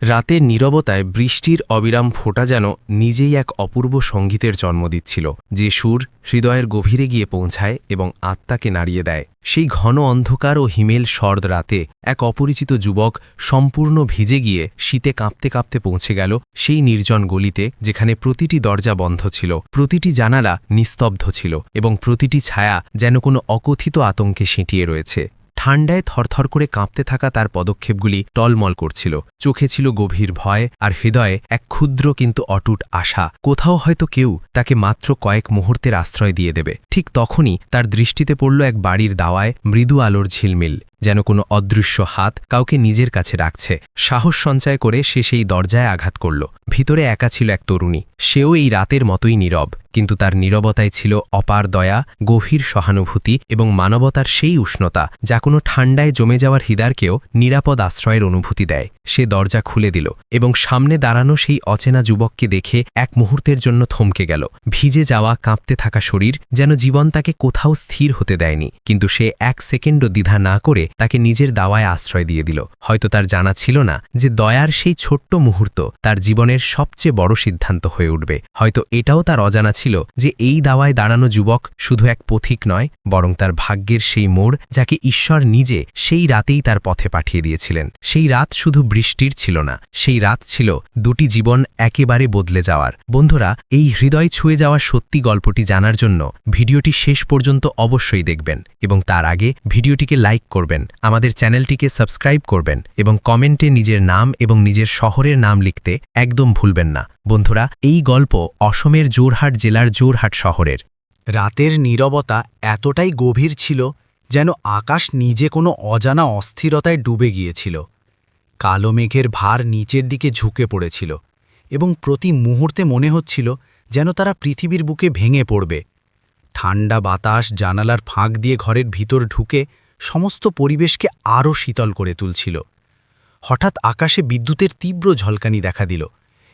রাতের নীরবতায় বৃষ্টির অবিরাম ফোঁটা যেন নিজেই এক অপূর্ব সঙ্গীতের জন্ম দিচ্ছিল, যে সুর হৃদয়ের গভীরে গিয়ে পৌঁছায় এবং আত্মাকে নাড়িয়ে দেয়। সেই ঘন অন্ধকার ও হিমেল শরদ রাতে এক অপরিচিত যুবক সম্পূর্ণ ভিজে গিয়ে শীতে কাঁপতে কাঁপতে পৌঁছে গেল সেই নির্জন গলিতে, যেখানে প্রতিটি দরজা বন্ধ ছিল, প্রতিটি জানালা নিস্তব্ধ ছিল এবং প্রতিটি ছায়া যেন কোনো অকথিত আতঙ্কে সেঁটিয়ে রয়েছে। ঠান্ডায় থরথর করে কাঁপতে থাকা তার পদক্ষেপগুলি টলমল করছিল, চোখে ছিল গভীর ভয় আর হৃদয়ে এক ক্ষুদ্র কিন্তু অটুট আশা, কোথাও হয়তো কেউ তাকে মাত্র কয়েক মুহূর্তের আশ্রয় দিয়ে দেবে। ঠিক তখনই তার দৃষ্টিতে পড়ল এক বাড়ির দাওয়ায় মৃদু আলোর ঝিলমিল, যেন কোনো অদৃশ্য হাত কাউকে নিজের কাছে রাখছে। সাহস সঞ্চয় করে সে সেই দরজায় আঘাত করল। ভিতরে একা ছিল এক তরুণী, সেও এই রাতের মতোই নীরব, কিন্তু তার নীরবতায় ছিল অপার দয়া, গভীর সহানুভূতি এবং মানবতার সেই উষ্ণতা যা কোনো ঠান্ডায় জমে যাওয়ার হৃদয়কেও নিরাপদ আশ্রয়ের অনুভূতি দেয়। সে দরজা খুলে দিল এবং সামনে দাঁড়ানো সেই অচেনা যুবককে দেখে এক মুহূর্তের জন্য থমকে গেল। ভিজে যাওয়া কাঁপতে থাকা শরীর, যেন জীবন তাকে কোথাও স্থির হতে দেয়নি, কিন্তু সে এক সেকেন্ডও দ্বিধা না করে তাকে নিজের দাওয়ায় আশ্রয় দিয়ে দিল। হয়তো তার জানা ছিল না যে দয়ার সেই ছোট্ট মুহূর্ত তার জীবনের সবচেয়ে বড় সিদ্ধান্ত হয়ে উঠবে। হয়তো এটাও তার অজানা ছিল যে এই দাওয়ায় দাঁড়ানো যুবক শুধু এক পথিক নয়, বরং তার ভাগ্যের সেই মোড়, যাকে ঈশ্বর নিজে সেই রাতেই তার পথে পাঠিয়ে দিয়েছিলেন। সেই রাত শুধু বৃষ্টির ছিল না, সেই রাত ছিল দুটি জীবন একেবারে বদলে যাওয়ার। বন্ধুরা, এই হৃদয় ছুঁয়ে যাওয়া সত্যি গল্পটি জানার জন্য ভিডিওটি শেষ পর্যন্ত অবশ্যই দেখবেন এবং তার আগে ভিডিওটিকে লাইক করবেন, আমাদের চ্যানেলটিকে সাবস্ক্রাইব করবেন এবং কমেন্টে নিজের নাম এবং নিজের শহরের নাম লিখতে একদম ভুলবেন না। বন্ধুরা, এই গল্প অসমের জোরহাট জেলার জোরহাট শহরের। রাতের নীরবতা এতটাই গভীর ছিল যেন আকাশ নিজে কোনো অজানা অস্থিরতায় ডুবে গিয়েছিল। কালো মেঘের ভার নিচের দিকে ঝুঁকে পড়েছিল এবং প্রতি মুহূর্তে মনে হচ্ছিল যেন তারা পৃথিবীর বুকে ভেঙে পড়বে। ঠান্ডা বাতাস জানালার ফাঁক দিয়ে ঘরের ভিতর ঢুকে সমস্ত পরিবেশকে আরও শীতল করে তুলছিল। হঠাৎ আকাশে বিদ্যুতের তীব্র ঝলকানি দেখা দিল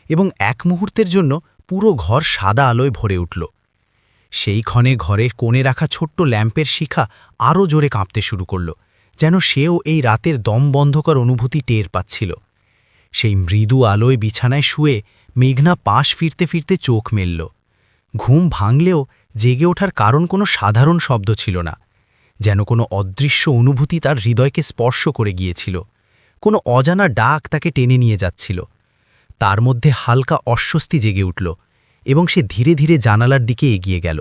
এবং এক মুহূর্তের জন্য পুরো ঘর সাদা আলোয় ভরে উঠল। সেই ক্ষণে ঘরে কোণে রাখা ছোট্ট ল্যাম্পের শিখা আরও জোরে কাঁপতে শুরু করল, যেন সেও এই রাতের দমবন্ধকর অনুভূতি টের পাচ্ছিল। সেই মৃদু আলোয় বিছানায় শুয়ে মেঘনা পাশ ফিরতে ফিরতে চোখ মেলল। ঘুম ভাঙলেও জেগে ওঠার কারণ কোনো সাধারণ শব্দ ছিল না, যেন কোনো অদৃশ্য অনুভূতি তার হৃদয়কে স্পর্শ করে গিয়েছিল। কোনো অজানা ডাক তাকে টেনে নিয়ে যাচ্ছিল। তার মধ্যে হালকা অস্বস্তি জেগে উঠল এবং সে ধীরে ধীরে জানালার দিকে এগিয়ে গেল।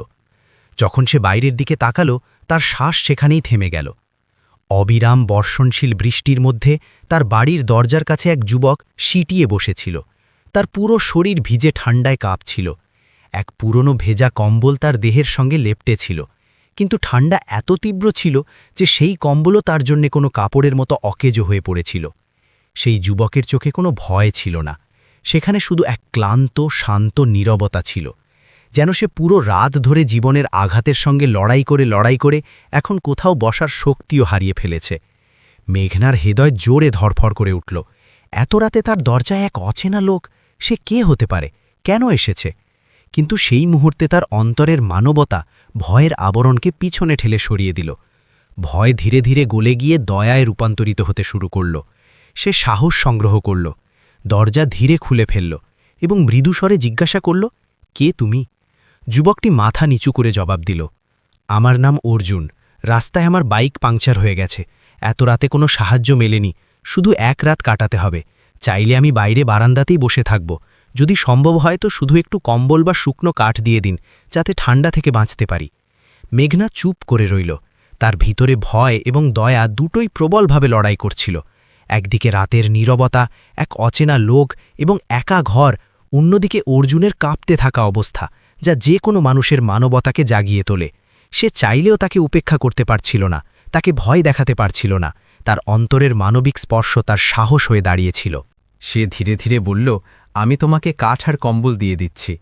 যখন সে বাইরের দিকে তাকালো, তার শ্বাস সেখানেই থেমে গেল। অবিরাম বর্ষণশীল বৃষ্টির মধ্যে তার বাড়ির দরজার কাছে এক যুবক সিটিয়ে বসেছিল। তার পুরো শরীর ভিজে ঠান্ডায় কাঁপছিল। এক পুরনো ভেজা কম্বল তার দেহের সঙ্গে লেপ্টে ছিল, কিন্তু ঠান্ডা এত তীব্র ছিল যে সেই কম্বলও তার জন্যে কোনো কাপড়ের মতো অকেজো হয়ে পড়েছিল। সেই যুবকের চোখে কোনো ভয় ছিল না, সেখানে শুধু এক ক্লান্ত শান্ত নীরবতা ছিল, যেন সে পুরো রাত ধরে জীবনের আঘাতের সঙ্গে লড়াই করে এখন কোথাও বসার শক্তিও হারিয়ে ফেলেছে। মেঘনার হৃদয় জোরে ধরফর করে উঠল। এত রাতে তার দরজায় এক অচেনা লোক, সে কে হতে পারে, কেন এসেছে? কিন্তু সেই মুহূর্তে তার অন্তরের মানবতা ভয়ের আবরণকে পিছনে ঠেলে সরিয়ে দিল। ভয় ধীরে ধীরে গলে গিয়ে দয়ায় রূপান্তরিত হতে শুরু করল। সে সাহস সংগ্রহ করল, দরজা ধীরে খুলে ফেলল এবং মৃদুস্বরে জিজ্ঞাসা করল, কে তুমি? যুবকটি মাথা নিচু করে জবাব দিল, আমার নাম অর্জুন। রাস্তায় আমার বাইক পাংচার হয়ে গেছে। এত রাতে কোনো সাহায্য মেলেনি, শুধু এক রাত কাটাতে হবে। চাইলে আমি বাইরে বারান্দাতেই বসে থাকব। যদি সম্ভব হয় তো শুধু একটু কম্বল বা শুকনো কাঠ দিয়ে দিন, যাতে ঠান্ডা থেকে বাঁচতে পারি। মেঘনা চুপ করে রইল। তার ভিতরে ভয় এবং দয়া দুটোই প্রবলভাবে লড়াই করছিল। একদিকে রাতের নীরবতা, এক অচেনা লোক এবং একা ঘর, অন্যদিকে অর্জুনের কাঁপতে থাকা অবস্থা, যা যে কোনো মানুষের মানবতাকে জাগিয়ে তোলে। সে চাইলেও তাকে উপেক্ষা করতে পারছিল না, তাকে ভয় দেখাতে পারছিল না। তার অন্তরের মানবিক স্পর্শ তার সাহস হয়ে দাঁড়িয়েছিল। সে ধীরে ধীরে বলল, আমি তোমাকে কাঠ আর কম্বল দিয়ে দিচ্ছি।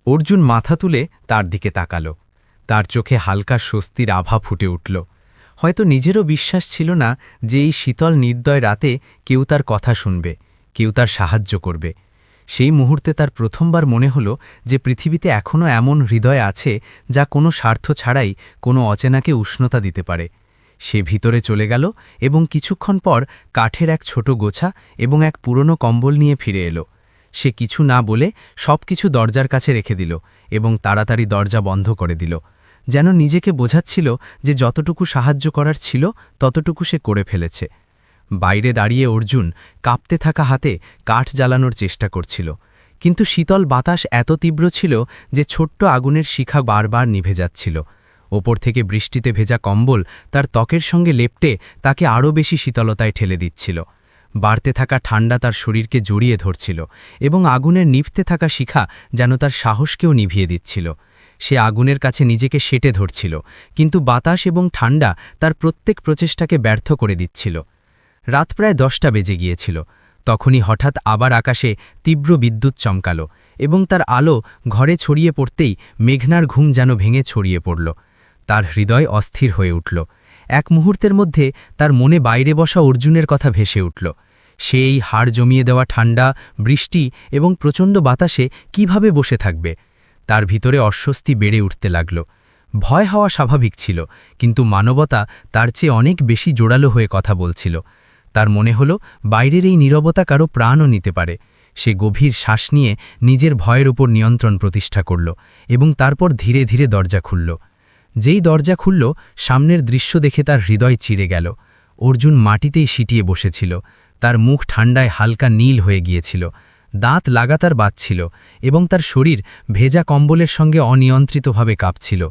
অর্জুন মাথা তুলে তার দিকে তাকাল। তার চোখে হালকা স্বস্তির আভা ফুটে উঠল। হয়তো নিজেরও বিশ্বাস ছিল না যে এই শীতল নির্দয় রাতে কেউ তার কথা শুনবে, কেউ তার সাহায্য করবে। সেই মুহূর্তে তার প্রথমবার মনে হল যে পৃথিবীতে এখনও এমন হৃদয় আছে যা কোনো স্বার্থ ছাড়াই কোনো অচেনাকে উষ্ণতা দিতে পারে। সে ভিতরে চলে গেল এবং কিছুক্ষণ পর কাঠের এক ছোট গোছা এবং এক পুরনো কম্বল নিয়ে ফিরে এলো। সে কিছু না বলে সবকিছু দরজার কাছে রেখে দিল এবং তাড়াতাড়ি দরজা বন্ধ করে দিল, যেন নিজেকে বোঝাচ্ছিল যে যতটুকু সাহায্য করার ছিল ততটুকু সে করে ফেলেছে। বাইরে দাঁড়িয়ে অর্জুন কাঁপতে থাকা হাতে কাঠ জ্বালানোর চেষ্টা করছিল, কিন্তু শীতল বাতাস এত তীব্র ছিল যে ছোট্ট আগুনের শিখা বারবার নিভে যাচ্ছিল। ওপর থেকে বৃষ্টিতে ভেজা কম্বল তার ত্বকের সঙ্গে লেপ্টে তাকে আরও বেশি শীতলতায় ঠেলে দিচ্ছিল। বাড়তে থাকা ঠান্ডা তার শরীরকে জড়িয়ে ধরছিল এবং আগুনের নিভতে থাকা শিখা যেন তার সাহসকেও নিভিয়ে দিচ্ছিল। সে আগুনের কাছে নিজেকে সেটে ধরছিল, কিন্তু বাতাস এবং ঠান্ডা তার প্রত্যেক প্রচেষ্টাকে ব্যর্থ করে দিচ্ছিল। রাত প্রায় 10টা বেজে গিয়েছিল। তখনই হঠাৎ আবার আকাশে তীব্র বিদ্যুৎ চমকাল এবং তার আলো ঘরে ছড়িয়ে পড়তেই মেঘনার ঘুম যেন ভেঙে ছড়িয়ে পড়ল। তার হৃদয় অস্থির হয়ে উঠল। এক মুহূর্তের মধ্যে তার মনে বাইরে বসা অর্জুনের কথা ভেসে উঠল। সে এই হাড় জমিয়ে দেওয়া ঠান্ডা, বৃষ্টি এবং প্রচণ্ড বাতাসে কিভাবে বসে থাকবে? তার ভিতরে অস্বস্তি বেড়ে উঠতে লাগল। ভয় হওয়া স্বাভাবিক ছিল, কিন্তু মানবতা তার চেয়ে অনেক বেশি জোরালো হয়ে কথা বলছিল। তার মনে হল বাইরের এই নীরবতা কারো প্রাণও নিতে পারে। সে গভীর শ্বাস নিয়ে নিজের ভয়ের উপর নিয়ন্ত্রণ প্রতিষ্ঠা করল এবং তারপর ধীরে ধীরে দরজা খুলল। যেই দরজা খুলল, সামনের দৃশ্য দেখে তার হৃদয় চিড়ে গেল। অর্জুন মাটিতেই সিটিয়ে বসেছিল। তার মুখ ঠান্ডায় হালকা নীল হয়ে গিয়েছিল, দাঁত লাগাতার বাজছিল এবং তার শরীর ভেজা কম্বলের সঙ্গে অনিয়ন্ত্রিতভাবে কাঁপছিল।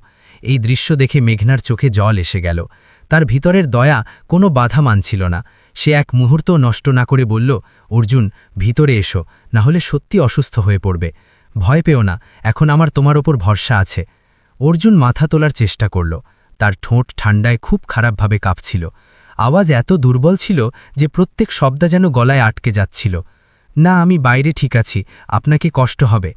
এই দৃশ্য দেখে মেঘনার চোখে জল এসে গেল। তার ভিতরের দয়া কোনো বাধা মানছিল না। সে এক মুহূর্ত নষ্ট না করে বলল, অর্জুন, ভিতরে এসো, না হলে সত্যি অসুস্থ হয়ে পড়বে। ভয় পেও না, এখন আমার তোমার ওপর ভরসা আছে। অর্জুন মাথা তোলার চেষ্টা করল। তার ঠোঁট ঠান্ডায় খুব খারাপভাবে কাঁপছিল। আওয়াজ এত দুর্বল ছিল যে প্রত্যেক শব্দ যেন গলায় আটকে যাচ্ছিল। না, আমি বাইরে ঠিক আছি, আপনাকে কষ্ট হবে।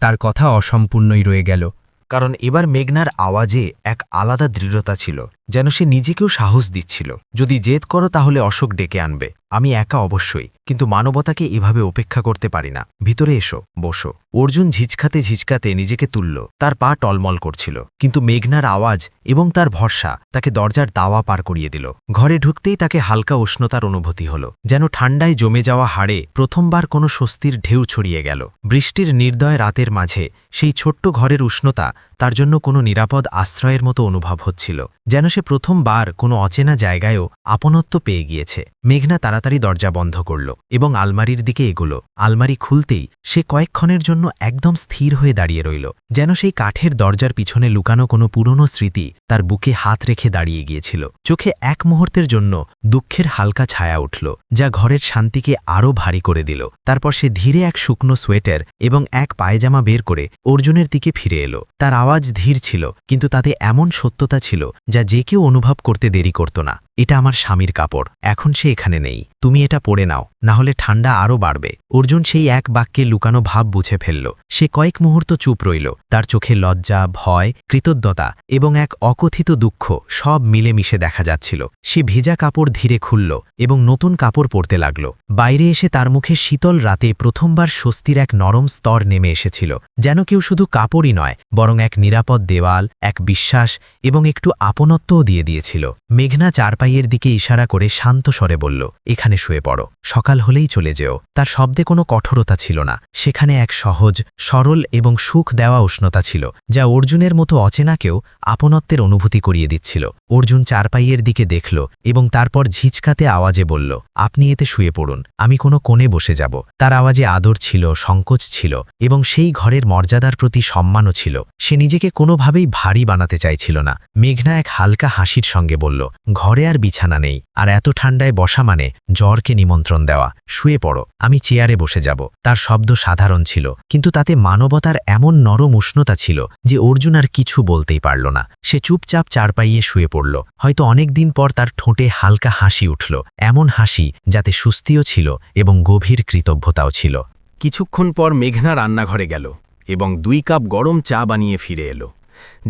তার কথা অসম্পূর্ণই রয়ে গেল, কারণ এবার মেঘনার আওয়াজে এক আলাদা দৃঢ়তা ছিল, যেন সে নিজেকেও সাহস দিচ্ছিল। যদি জেদ করো তাহলে অশোক ডেকে আনবে, আমি একা অবশ্যই, কিন্তু মানবতাকে এভাবে উপেক্ষা করতে পারি না। ভিতরে এসো, বসো। অর্জুন ঝিঝকাতে ঝিঝকাতে নিজেকে তুলল। তার পা টলমল করছিল, কিন্তু মেঘনার আওয়াজ এবং তার ভরসা তাকে দরজার দাওয়া পার করিয়ে দিল। ঘরে ঢুকতেই তাকে হালকা উষ্ণতার অনুভূতি হল, যেন ঠান্ডায় জমে যাওয়া হাড়ে প্রথমবার কোনো স্বস্তির ঢেউ ছড়িয়ে গেল। বৃষ্টির নির্দয় রাতের মাঝে সেই ছোট্ট ঘরের উষ্ণতা তার জন্য কোনো নিরাপদ আশ্রয়ের মতো অনুভব হচ্ছিল, যেন সে প্রথমবার কোনো অচেনা জায়গায়ও আপনত্ব পেয়ে গিয়েছে। মেঘনা তাড়াতাড়ি দরজা বন্ধ করল এবং আলমারির দিকে এগোল। আলমারি খুলতেই সে কয়েকক্ষণের জন্য একদম স্থির হয়ে দাঁড়িয়ে রইল, যেন সেই কাঠের দরজার পিছনে লুকানো কোনো পুরনো স্মৃতি তার বুকে হাত রেখে দাঁড়িয়ে গিয়েছিল। চোখে এক মুহূর্তের জন্য দুঃখের হালকা ছায়া উঠল, যা ঘরের শান্তিকে আরও ভারী করে দিল। তারপর সে ধীরে এক শুকনো সোয়েটার এবং এক পায়জামা বের করে অর্জুনের দিকে ফিরে এলো। তার আওয়াজ ধীর ছিল, কিন্তু তাতে এমন সত্যতা ছিল যা যে কেউ অনুভব করতে দেরি করত না। এটা আমার স্বামীর কাপড়, এখন সে এখানে নেই, তুমি এটা পরে নাও, না হলে ঠান্ডা আরও বাড়বে। অর্জুন সেই এক বাক্যে লুকানো ভাব বুঝে ফেলল। সে কয়েক মুহূর্ত চুপ রইল। তার চোখে লজ্জা, ভয়, কৃতজ্ঞতা এবং এক অকথিত দুঃখ সব মিলেমিশে দেখা যাচ্ছিল। সে ভেজা কাপড় ধীরে খুলল এবং নতুন কাপড় পরতে লাগল। বাইরে এসে তার মুখে শীতল রাতে প্রথমবার স্বস্তির এক নরম স্তর নেমে এসেছিল, যেন কেউ শুধু কাপড়ই নয়, বরং এক নিরাপদ দেওয়াল, এক বিশ্বাস এবং একটু আপনত্বও দিয়ে দিয়েছিল। মেঘনা চারপাইয়ের দিকে ইশারা করে শান্ত স্বরে বলল, এখানে শুয়ে পড়ো, সকাল হলেই চলে যেও। তার শব্দে কোনো কঠোরতা ছিল না, সেখানে এক সহজ, সরল এবং সুখ দেওয়া উষ্ণতা ছিল, যা অর্জুনের মতো অচেনাকেও আপনত্বের অনুভূতি করিয়ে দিচ্ছিল। অর্জুন চারপাইয়ের দিকে দেখল এবং তারপর ঝিঝকাতে আওয়াজে বলল, আপনি এতে শুয়ে পড়ুন, আমি কোনো কোণে বসে যাব। তার আওয়াজে আদর ছিল, সংকোচ ছিল এবং সেই ঘরের মর্যাদার প্রতি সম্মানও ছিল। সে নিজেকে কোনোভাবেই ভারী বানাতে চাইছিল না। মেঘনা এক হালকা হাসির সঙ্গে বলল, ঘরে আর বিছানা নেই, আর এত ঠান্ডায় বসা মানে জ্বরকে নিমন্ত্রণ দেওয়া, শুয়ে পড়ো, আমি চেয়ারে বসে যাব। তার শব্দ সাধারণ ছিল, কিন্তু তাতে মানবতার এমন নরম উষ্ণতা ছিল যে অর্জুন আর কিছু বলতেই পারল না। সে চুপচাপ চারপাইয়ে শুয়ে পড়ল। হয়তো অনেক দিন পর তার ঠোঁটে হালকা হাসি উঠল, এমন হাসি যাতে সুস্থিও ছিল এবং গভীর কৃতজ্ঞতাও ছিল। কিছুক্ষণ পর মেঘনা রান্নাঘরে গেল এবং 2 কাপ গরম চা বানিয়ে ফিরে এলো।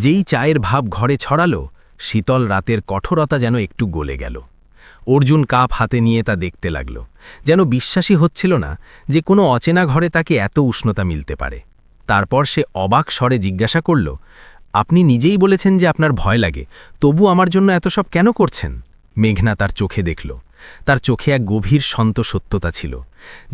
যেই চায়ের ভাব ঘরে ছড়ালো, শীতল রাতের কঠোরতা যেন একটু গলে গেল। অর্জুন কাপ হাতে নিয়ে তা দেখতে লাগল, যেন বিশ্বাসই হচ্ছিল না যে কোনো অচেনা ঘরে তাকে এত উষ্ণতা মিলতে পারে। তারপর সে অবাক স্বরে জিজ্ঞাসা করল, আপনি নিজেই বলেছেন যে আপনার ভয় লাগে, তবু আমার জন্য এত সব কেন করছেন? মেঘনা তার চোখে দেখল। তার চোখে এক গভীর সত্যতা ছিল,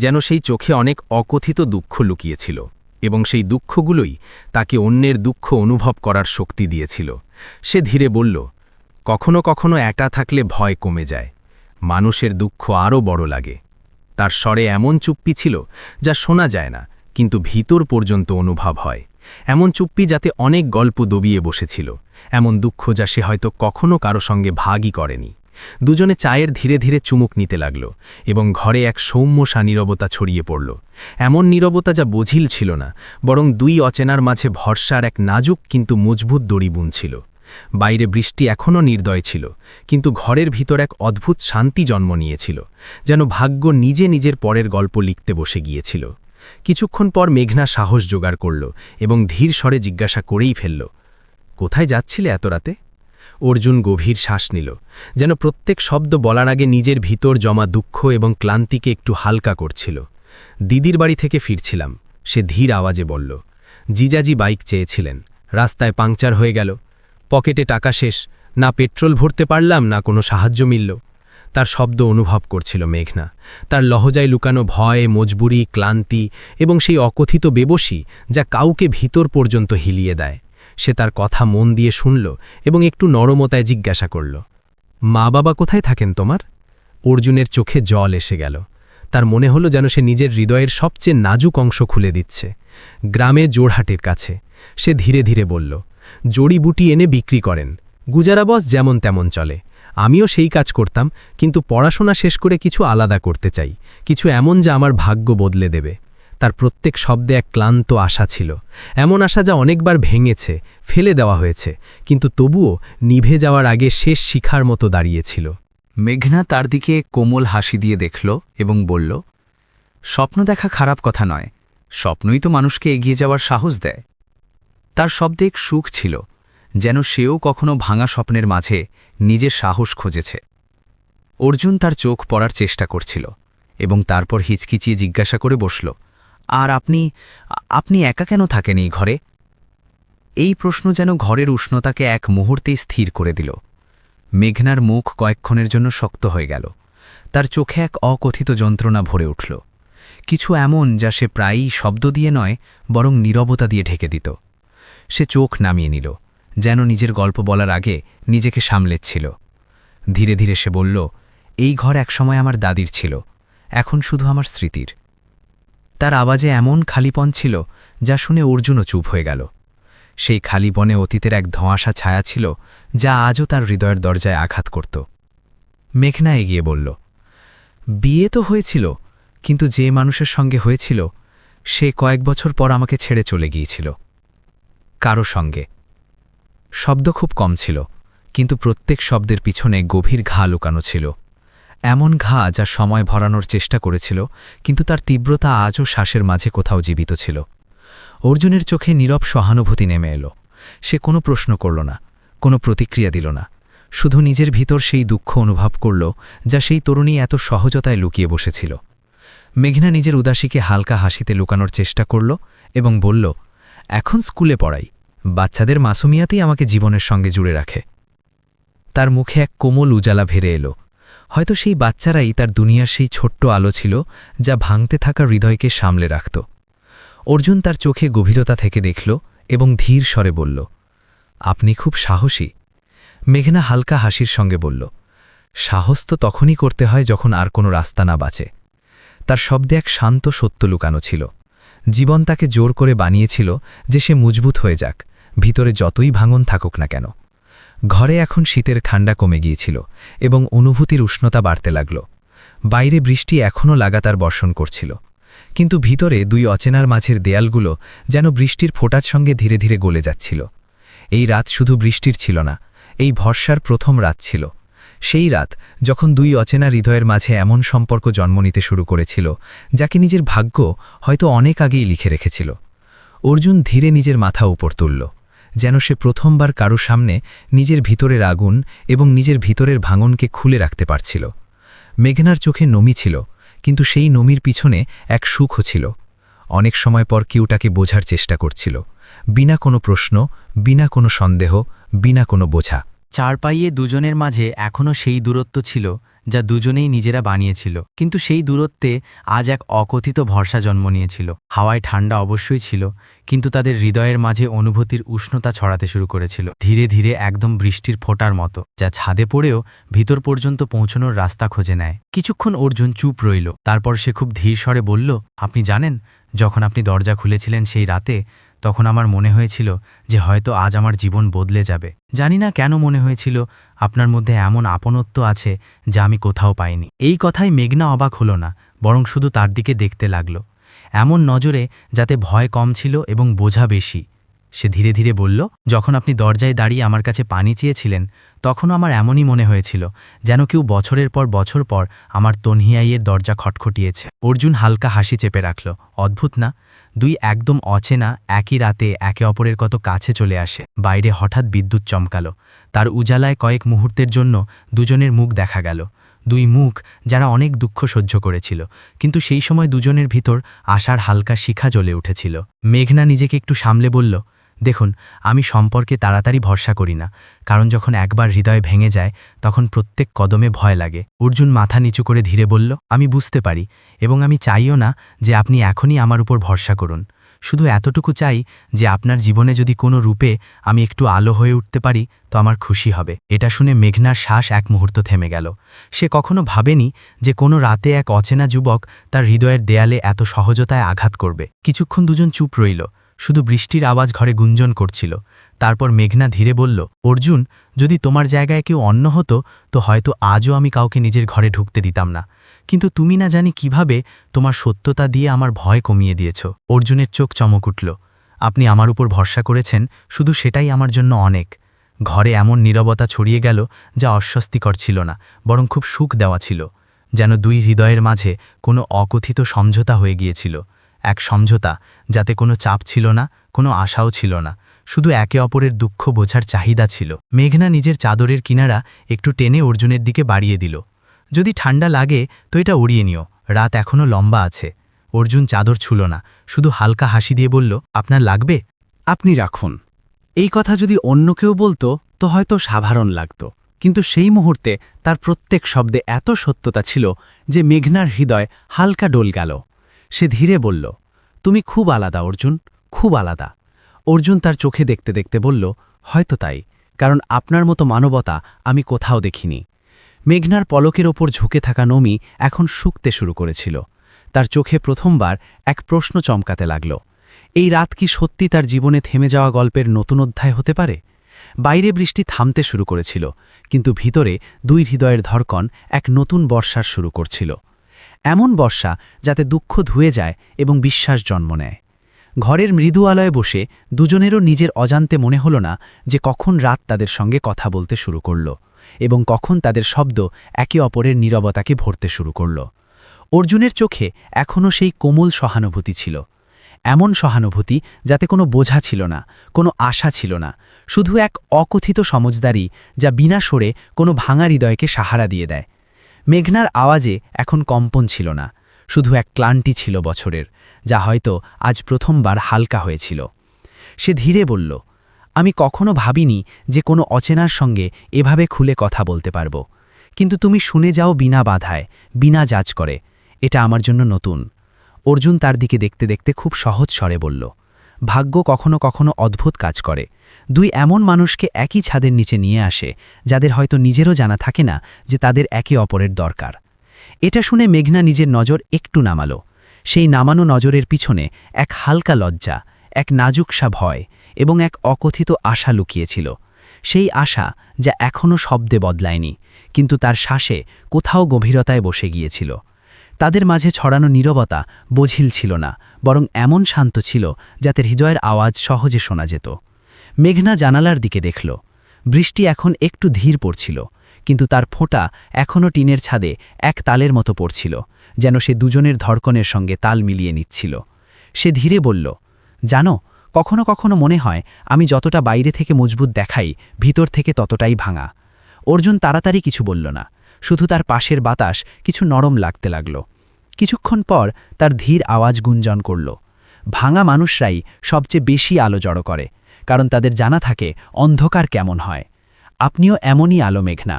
যেন সেই চোখে অনেক অকথিত দুঃখ লুকিয়েছিল, এবং সেই দুঃখগুলোই তাকে অন্যের দুঃখ অনুভব করার শক্তি দিয়েছিল। সে ধীরে বলল, কখনো কখনো একা থাকলে ভয় কমে যায়, মানুষের দুঃখ আরও বড় লাগে। তার স্বরে এমন চুপ্পি ছিল যা শোনা যায় না, কিন্তু ভিতর পর্যন্ত অনুভব হয়। এমন চুপ্পি যাতে অনেক গল্প দবিয়ে বসেছিল, এমন দুঃখ যা সে হয়তো কখনো কারো সঙ্গে ভাগই করেনি। দুজনে চায়ের ধীরে ধীরে চুমুক নিতে লাগল, এবং ঘরে এক সৌম্য নীরবতা ছড়িয়ে পড়ল। এমন নীরবতা যা বঝিল ছিল না, বরং দুই অচেনার মাঝে ভরসার এক নাজুক কিন্তু মজবুত দড়ি বুনছিল। বাইরে বৃষ্টি এখনও নির্দয় ছিল, কিন্তু ঘরের ভিতর এক অদ্ভুত শান্তি জন্ম নিয়েছিল, যেন ভাগ্য নিজে নিজের পরের গল্প লিখতে বসে গিয়েছিল। কিছুক্ষণ পর মেঘনা সাহস জোগাড় করল এবং ধীর স্বরে জিজ্ঞাসা করেই ফেলল, কোথায় যাচ্ছিলে এত রাতে? অর্জুন গভীর শ্বাস নিল, যেন প্রত্যেক শব্দ বলার আগে নিজের ভিতর জমা দুঃখ এবং ক্লান্তিকে একটু হালকা করছিল। দিদির বাড়ি থেকে ফিরছিলাম, সে ধীর আওয়াজে বলল। জিজাজি বাইক চেয়েছিলেন, রাস্তায় পাংচার হয়ে গেল। পকেটে টাকা শেষ, না পেট্রোল ভরতে পারলাম, না কোনো সাহায্য মিলল। তার শব্দ অনুভব করছিল মেঘনা, তার লহজায় লুকানো ভয়, মজবুরি, ক্লান্তি এবং সেই অকথিত বেবসী যা কাউকে ভিতর পর্যন্ত হিলিয়ে দেয়। সে তার কথা মন দিয়ে শুনল এবং একটু নরমতায় জিজ্ঞাসা করল, মা বাবা কোথায় থাকেন তোমার? অর্জুনের চোখে জল এসে গেল। তার মনে হলো যেন সে নিজের হৃদয়ের সবচেয়ে নাজুক অংশ খুলে দিচ্ছে। গ্রামে জোড়হাটের কাছে। সে ধীরে ধীরে বলল, জড়িবুটি এনে বিক্রি করেন, গুজারাবস যেমন তেমন চলে। আমিও সেই কাজ করতাম, কিন্তু পড়াশোনা শেষ করে কিছু আলাদা করতে চাই, কিছু এমন যা আমার ভাগ্য বদলে দেবে। তার প্রত্যেক শব্দে এক ক্লান্ত আশা ছিল, এমন আশা যা অনেকবার ভেঙেছে, ফেলে দেওয়া হয়েছে, কিন্তু তবুও নিভে যাওয়ার আগে শেষ শিখার মতো দাঁড়িয়েছিল। মেঘনা তার দিকে কোমল হাসি দিয়ে দেখল এবং বলল, স্বপ্ন দেখা খারাপ কথা নয়, স্বপ্নই তো মানুষকে এগিয়ে যাওয়ার সাহস দেয়। তার শব্দে এক সুখ ছিল, যেন সেও কখনো ভাঙা স্বপ্নের মাঝে নিজের সাহস খুঁজেছে। অর্জুন তার চোখ পড়ার চেষ্টা করছিল এবং তারপর হিচকিচিয়ে জিজ্ঞাসা করে বসল, আর আপনি একা কেন থাকেন এই ঘরে? এই প্রশ্ন যেন ঘরের উষ্ণতাকে এক মুহূর্তেই স্থির করে দিল। মেঘনার মুখ কয়েকক্ষণের জন্য শক্ত হয়ে গেল, তার চোখে এক অকথিত যন্ত্রণা ভরে উঠল, কিছু এমন যা সে প্রায়ই শব্দ দিয়ে নয় বরং নীরবতা দিয়ে ঢেকে দিত। সে চোখ নামিয়ে নিল, যেন নিজের গল্প বলার আগে নিজেকে সামলেচ্ছিল। ধীরে ধীরে সে বলল, এই ঘর একসময় আমার দাদির ছিল, এখন শুধু আমার স্মৃতির। তার আওয়াজে এমন খালিপন ছিল যা শুনে অর্জুনও চুপ হয়ে গেল। সেই খালিপনে অতীতের এক ধোঁয়াশা ছায়া ছিল যা আজও তার হৃদয়ের দরজায় আঘাত করত। মেঘনা এগিয়ে বলল, বিয়ে তো হয়েছিল, কিন্তু যে মানুষের সঙ্গে হয়েছিল সে কয়েক বছর পর আমাকে ছেড়ে চলে গিয়েছিল। কারো সঙ্গে। শব্দ খুব কম ছিল, কিন্তু প্রত্যেক শব্দের পিছনে গভীর ঘা লুকানো ছিল, এমন ঘা যা সময় ভরানোর চেষ্টা করেছিল, কিন্তু তার তীব্রতা আজও শ্বাসের মাঝে কোথাও জীবিত ছিল। অর্জুনের চোখে নীরব সহানুভূতি নেমে এলো। সে কোনো প্রশ্ন করল না, কোনো প্রতিক্রিয়া দিল না, শুধু নিজের ভিতর সেই দুঃখ অনুভব করল যা সেই তরুণী এত সহজতায় লুকিয়ে বসেছিল। মেঘনা নিজের উদাসীকে হালকা হাসিতে লুকানোর চেষ্টা করল এবং বলল, এখন স্কুলে পড়াই, বাচ্চাদের মাসুমিয়াতেই আমাকে জীবনের সঙ্গে জুড়ে রাখে। তার মুখে এক কোমল উজালা ভেরে এলো, হয়তো সেই বাচ্চারাই তার দুনিয়ার সেই ছোট্ট আলো ছিল যা ভাঙতে থাকা হৃদয়কে সামলে রাখত। অর্জুন তার চোখে গভীরতা থেকে দেখল এবং ধীর স্বরে বলল, আপনি খুব সাহসী। মেঘনা হালকা হাসির সঙ্গে বলল, সাহস তো তখনই করতে হয় যখন আর কোনো রাস্তা না বাঁচে। তার শব্দে এক শান্ত সত্য লুকানো ছিল, জীবন তাকে জোর করে বানিয়েছিল যে সে মজবুত হয়ে যাক, ভিতরে যতই ভাঙন থাকুক না কেন। ঘরে এখন শীতের ঠান্ডা কমে গিয়েছিল এবং অনুভূতির উষ্ণতা বাড়তে লাগল। বাইরে বৃষ্টি এখনও লাগাতার বর্ষণ করছিল, কিন্তু ভিতরে দুই অচেনার মাঝের দেয়ালগুলো যেন বৃষ্টির ফোঁটার সঙ্গে ধীরে ধীরে গলে যাচ্ছিল। এই রাত শুধু বৃষ্টির ছিল না, এই ভরসার প্রথম রাত ছিল। সেই রাত যখন দুই অচেনা হৃদয়ের মাঝে এমন সম্পর্ক জন্ম নিতে শুরু করেছিল যাকে নিজের ভাগ্য হয়তো অনেক আগেই লিখে রেখেছিল। অর্জুন ধীরে নিজের মাথা উপর তুলল, যেন সে প্রথমবার কারো সামনে নিজের ভিতরের আগুন এবং নিজের ভিতরের ভাঙনকে খুলে রাখতে পারছিল। মেঘনার চোখে নমি ছিল, কিন্তু সেই নমির পিছনে এক সুখও ছিল। অনেক সময় পর কেউ তাকে বোঝার চেষ্টা করছিল, বিনা কোনো প্রশ্ন, বিনা কোনো সন্দেহ, বিনা কোনো বোঝা। চারপাইয়ে দুজনের মাঝে এখনও সেই দূরত্ব ছিল যা দুজনেই নিজেরা বানিয়েছিল, কিন্তু সেই দূরত্বে আজ এক অকথিত ভরসা জন্ম নিয়েছিল। হাওয়ায় ঠান্ডা অবশ্যই ছিল, কিন্তু তাদের হৃদয়ের মাঝে অনুভূতির উষ্ণতা ছড়াতে শুরু করেছিল, ধীরে ধীরে একদম বৃষ্টির ফোঁটার মতো, যা ছাদে পড়েও ভিতর পর্যন্ত পৌঁছানোর রাস্তা খুঁজে নেয়। কিছুক্ষণ অর্জুন চুপ রইল, তারপর সে খুব ধীর স্বরে বলল, আপনি জানেন, যখন আপনি দরজা খুলেছিলেন সেই রাতে, তখন আমার মনে হয়েছিল যে হয়তো আজ আমার জীবন বদলে যাবে। জানি না কেন মনে হয়েছিল আপনার মধ্যে এমন আপনত্ব আছে যা আমি কোথাও পাইনি। এই কথায় মেঘনা অবাক হলো না, বরং শুধু তার দিকে দেখতে লাগল, এমন নজরে যাতে ভয় কম ছিল এবং বোঝা বেশি। সে ধীরে ধীরে বলল, যখন আপনি দরজায় দাঁড়িয়ে আমার কাছে পানি চেয়েছিলেন, তখনও আমার এমনই মনে হয়েছিল যেন কেউ বছরের পর বছর পর আমার তনহিয়াইয়ের দরজা খটখটিয়েছে। অর্জুন হালকা হাসি চেপে রাখল। অদ্ভুত না, দুই একদম অচেনা একই রাতে একে অপরের কত কাছে চলে আসে। বাইরে হঠাৎ বিদ্যুৎ চমকালো, তার উজালায় কয়েক মুহূর্তের জন্য দুজনের মুখ দেখা গেল, দুই মুখ যারা অনেক দুঃখ সহ্য করেছিল, কিন্তু সেই সময় দুজনের ভিতর আশার হালকা শিখা জ্বলে উঠেছিল। মেঘনা নিজেকে একটু সামলে বলল, দেখুন, আমি সম্পর্কে তাড়াতাড়ি ভরসা করি না, কারণ যখন একবার হৃদয় ভেঙে যায় তখন প্রত্যেক কদমে ভয় লাগে। অর্জুন মাথা নিচু করে ধীরে বলল, আমি বুঝতে পারি, এবং আমি চাইও না যে আপনি এখনই আমার উপর ভরসা করুন। শুধু এতটুকু চাই যে আপনার জীবনে যদি কোনো রূপে আমি একটু আলো হয়ে উঠতে পারি তো আমার খুশি হবে। এটা শুনে মেঘনার শ্বাস এক মুহূর্ত থেমে গেল। সে কখনো ভাবেনি যে কোনো রাতে এক অচেনা যুবক তার হৃদয়ের দেয়ালে এত সহজতায় আঘাত করবে। কিছুক্ষণ দুজন চুপ রইল, শুধু বৃষ্টির আওয়াজ ঘরে গুঞ্জন করছিল। তারপর মেঘনা ধীরে বলল, অর্জুন, যদি তোমার জায়গায় কেউ অন্য হতো তো হয়তো আজও আমি কাউকে নিজের ঘরে ঢুকতে দিতাম না, কিন্তু তুমি না জানি কিভাবে তোমার সত্যতা দিয়ে আমার ভয় কমিয়ে দিয়েছ। অর্জুনের চোখ চমক উঠল। আপনি আমার উপর ভরসা করেছেন, শুধু সেটাই আমার জন্য অনেক। ঘরে এমন নীরবতা ছড়িয়ে গেল যা অস্বস্তিকর ছিল না, বরং খুব সুখ দেওয়া ছিল, যেন দুই হৃদয়ের মাঝে কোনো অকথিত সমঝোতা হয়ে গিয়েছিল। এক সমঝোতা যাতে কোনো চাপ ছিল না, কোনো আশাও ছিল না, শুধু একে অপরের দুঃখ বোঝার চাহিদা ছিল। মেঘনা নিজের চাদরের কিনারা একটু টেনে অর্জুনের দিকে বাড়িয়ে দিল। যদি ঠান্ডা লাগে তো এটা উড়িয়ে নিও, রাত এখনও লম্বা আছে। অর্জুন চাদর ছুল না, শুধু হালকা হাসি দিয়ে বলল, আপনার লাগবে? আপনি রাখুন। এই কথা যদি অন্য কেউ বলতো তো হয়তো সাধারণ লাগত, কিন্তু সেই মুহূর্তে তার প্রত্যেক শব্দে এত সত্যতা ছিল যে মেঘনার হৃদয় হালকা ডোল গেল। সে ধীরে বলল, তুমি খুব আলাদা অর্জুন, খুব আলাদা। অর্জুন তার চোখে দেখতে দেখতে বলল, হয়তো তাই, কারণ আপনার মতো মানবতা আমি কোথাও দেখিনি। মেঘনার পলকের ওপর ঝুঁকে থাকা নমি এখন শুকতে শুরু করেছিল। তার চোখে প্রথমবার এক প্রশ্ন চমকাতে লাগল, এই রাত কি সত্যি তার জীবনে থেমে যাওয়া গল্পের নতুন অধ্যায় হতে পারে? বাইরে বৃষ্টি থামতে শুরু করেছিল, কিন্তু ভিতরে দুই হৃদয়ের ধড়কন এক নতুন বর্ষার শুরু করছিল, এমন বর্ষা যাতে দুঃখ ধুয়ে যায় এবং বিশ্বাস জন্ম নেয়। ঘরের মৃদু আলয়ে বসে দুজনেরও নিজের অজান্তে মনে হল না যে কখন রাত তাদের সঙ্গে কথা বলতে শুরু করল এবং কখন তাদের শব্দ একে অপরের নীরবতাকে ভরতে শুরু করল। অর্জুনের চোখে এখনও সেই কোমল সহানুভূতি ছিল, এমন সহানুভূতি যাতে কোনো বোঝা ছিল না, কোনো আশা ছিল না, শুধু এক অকথিত সমজদারি যা বিনা সরে কোনো ভাঙা হৃদয়কে সাহারা দিয়ে দেয়। মেঘনার আওয়াজে এখন কম্পন ছিল না, শুধু এক ক্লান্তি ছিল বছরের, যা হয়তো আজ প্রথমবার হালকা হয়েছিল। সে ধীরে বলল, আমি কখনো ভাবিনি যে কোনো অচেনার সঙ্গে এভাবে খুলে কথা বলতে পারব, কিন্তু তুমি শুনে যাও বিনা বাধায়, বিনা জাজ করে, এটা আমার জন্য নতুন। অর্জুন তার দিকে দেখতে দেখতে খুব সহজ স্বরে বলল, ভাগ্য কখনো কখনো অদ্ভুত কাজ করে, দুই এমন মানুষকে একই ছাদের নিচে নিয়ে আসে যাদের হয়তো নিজেরও জানা থাকে না যে তাদের একে অপরের দরকার। এটা শুনে মেঘনা নিজের নজর একটু নামালো। সেই নামানো নজরের পিছনে এক হালকা লজ্জা, এক নাজুকসা ভয় এবং এক অকথিত আশা লুকিয়েছিল, সেই আশা যা এখনও শব্দে বদলায়নি, কিন্তু তার শ্বাসে কোথাও গভীরতায় বসে গিয়েছিল। তাদের মাঝে ছড়ানো নীরবতা বঝিল ছিল না, বরং এমন শান্ত ছিল যাতে হৃদয়ের আওয়াজ সহজে শোনা যেত। মেঘনা জানালার দিকে দেখল, বৃষ্টি এখন একটু ধীর পড়ছিল, কিন্তু তার ফোঁটা এখনও টিনের ছাদে এক তালের মতো পড়ছিল, যেন সে দুজনের ধড়কনের সঙ্গে তাল মিলিয়ে নিচ্ছিল। সে ধীরে বলল, জানো, কখনো কখনো মনে হয় আমি যতটা বাইরে থেকে মজবুত দেখাই, ভিতর থেকে ততটাই ভাঙা। অর্জুন তাড়াতাড়ি কিছু বলল না, শুধু তার পাশের বাতাস কিছু নরম লাগতে লাগল। কিছুক্ষণ পর তার ধীর আওয়াজ গুঞ্জন করল, ভাঙা মানুষরাই সবচেয়ে বেশি আলো জড়ো করে, কারণ তাদের জানা থাকে অন্ধকার কেমন হয়। আপনিও এমনই আলো মেঘনা।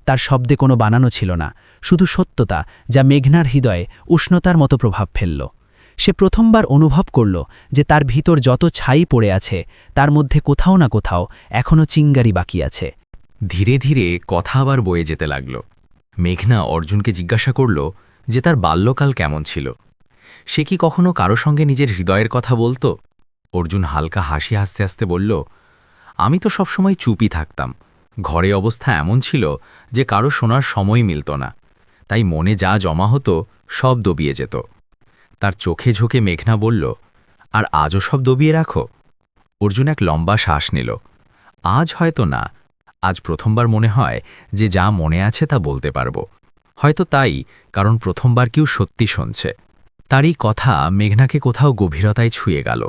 তার শব্দে কোনো বানানো ছিল না, শুধু সত্যতা যা মেঘনার হৃদয়ে উষ্ণতার মতো প্রভাব ফেলল। সে প্রথমবার অনুভব করল যে তার ভিতর যত ছাই পড়ে আছে তার মধ্যে কোথাও না কোথাও এখনও চিঙ্গারি বাকি আছে। ধীরে ধীরে কথা আবার বয়ে যেতে লাগল। মেঘনা অর্জুনকে জিজ্ঞাসা করল যে তার বাল্যকাল কেমন ছিল। সে কি কখনো কারো সঙ্গে নিজের হৃদয়ের কথা বলতো? অর্জুন হালকা হাসি হাসতে হাসতে বলল, আমি তো সবসময় চুপই থাকতাম। ঘরে অবস্থা এমন ছিল যে কারো শোনার সময় মিলত না, তাই মনে যা জমা হতো সব দবিয়ে যেত। তার চোখে ঝুঁকে মেঘনা বলল, আর আজও সব দবিয়ে রাখো? অর্জুন এক লম্বা শ্বাস নিল। আজ হয়তো না, আজ প্রথমবার মনে হয় যে যা মনে আছে তা বলতে পারবো। হয়তো তাই, কারণ প্রথমবার কেউ সত্যি শুনছে। তারই কথা মেঘনাকে কোথাও গভীরতায় ছুঁয়ে গেল।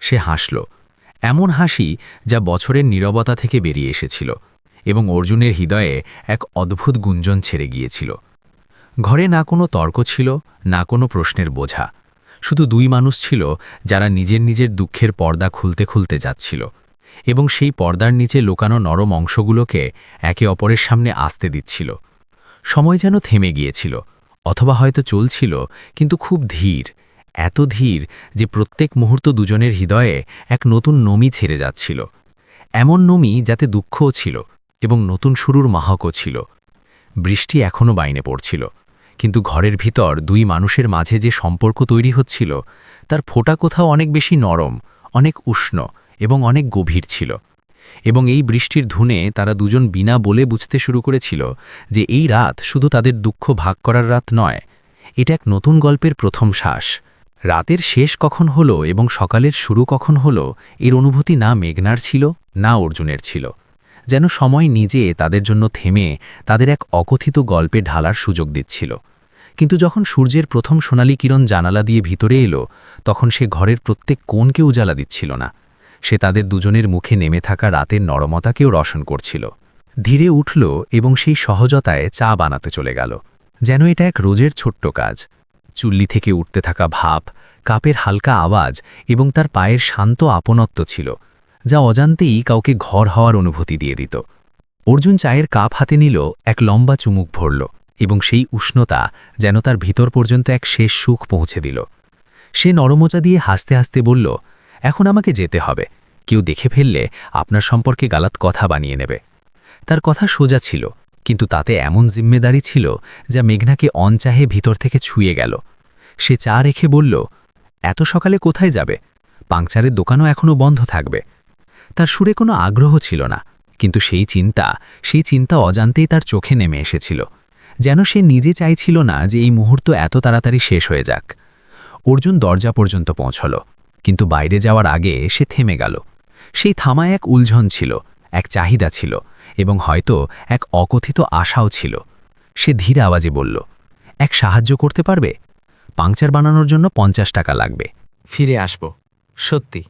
সে হাসল, এমন হাসি যা বছরের নীরবতা থেকে বেরিয়ে এসেছিল, এবং অর্জুনের হৃদয়ে এক অদ্ভুত গুঞ্জন ছেড়ে গিয়েছিল। ঘরে না কোনো তর্ক ছিল, না কোনো প্রশ্নের বোঝা। শুধু দুই মানুষ ছিল যারা নিজের নিজের দুঃখের পর্দা খুলতে খুলতে যাচ্ছিল, এবং সেই পর্দার নিচে লুকানো নরম অংশগুলোকে একে অপরের সামনে আসতে দিচ্ছিল। সময় যেন থেমে গিয়েছিল, অথবা হয়তো চলছিল, কিন্তু খুব ধীর, এত ধীর যে প্রত্যেক মুহূর্ত দুজনের হৃদয়ে এক নতুন নমি ছেড়ে যাচ্ছিল। এমন নমি যাতে দুঃখও ছিল এবং নতুন শুরুর মাহকও ছিল। বৃষ্টি এখনও বাইনে পড়ছিল, কিন্তু ঘরের ভিতর দুই মানুষের মাঝে যে সম্পর্ক তৈরি হচ্ছিল তার ফোঁটা কোথাও অনেক বেশি নরম, অনেক উষ্ণ এবং অনেক গভীর ছিল। এবং এই বৃষ্টির ধুনে তারা দুজন বিনা বলে বুঝতে শুরু করেছিল যে এই রাত শুধু তাদের দুঃখ ভাগ করার রাত নয়, এটা এক নতুন গল্পের প্রথম শ্বাস। রাতের শেষ কখন হলো এবং সকালের শুরু কখন হলো, এর অনুভূতি না মেঘনার ছিল না অর্জুনের ছিল। যেন সময় নিজে তাদের জন্য থেমে তাদের এক অকথিত গল্পে ঢালার সুযোগ দিচ্ছিল। কিন্তু যখন সূর্যের প্রথম সোনালি কিরণ জানালা দিয়ে ভিতরে এলো, তখন সে ঘরের প্রত্যেক কোণকে উজালা দিচ্ছিল না, সে তাদের দুজনের মুখে নেমে থাকা রাতের নরমতাকেও রসন করছিল। ধীরে উঠল এবং সেই সহজতায় চা বানাতে চলে গেল, যেন এটা এক রোজের ছোট্ট কাজ। চুল্লি থেকে উঠতে থাকা ভাপ, কাপের হালকা আওয়াজ এবং তার পায়ের শান্ত আপনত্ব ছিল, যা অজান্তেই কাউকে ঘর হওয়ার অনুভূতি দিয়ে দিত। অর্জুন চায়ের কাপ হাতে নিল, এক লম্বা চুমুক ভরল, এবং সেই উষ্ণতা যেন তার ভিতর পর্যন্ত এক শেষ সুখ পৌঁছে দিল। সে নরমোচা দিয়ে হাসতে হাসতে বলল, এখন আমাকে যেতে হবে, কেউ দেখে ফেললে আপনার সম্পর্কে গালাত কথা বানিয়ে নেবে। তার কথা সোজা ছিল, কিন্তু তাতে এমন জিম্মেদারি ছিল যা মেঘনাকে অনচাহে ভিতর থেকে ছুঁয়ে গেল। সে চা রেখে বলল, এত সকালে কোথায় যাবে? পাংচারের দোকানও এখনও বন্ধ থাকবে। তার সুরে কোনো আগ্রহ ছিল না, কিন্তু সেই চিন্তা অজান্তেই তার চোখে নেমে এসেছিল, যেন সে নিজে চাইছিল না যে এই মুহূর্ত এত তাড়াতাড়ি শেষ হয়ে যাক। অর্জুন দরজা পর্যন্ত পৌঁছল, কিন্তু বাইরে যাওয়ার আগে সে থেমে গেল। সেই থামায় এক উলঝন ছিল, এক চাহিদা ছিল, এবং হয়তো এক অকথিত আশাও ছিল। সে ধীর আওয়াজে বলল, এক সাহায্য করতে পারবে? পাংচার বানানোর জন্য 50 টাকা লাগবে। ফিরে আসব, সত্যি।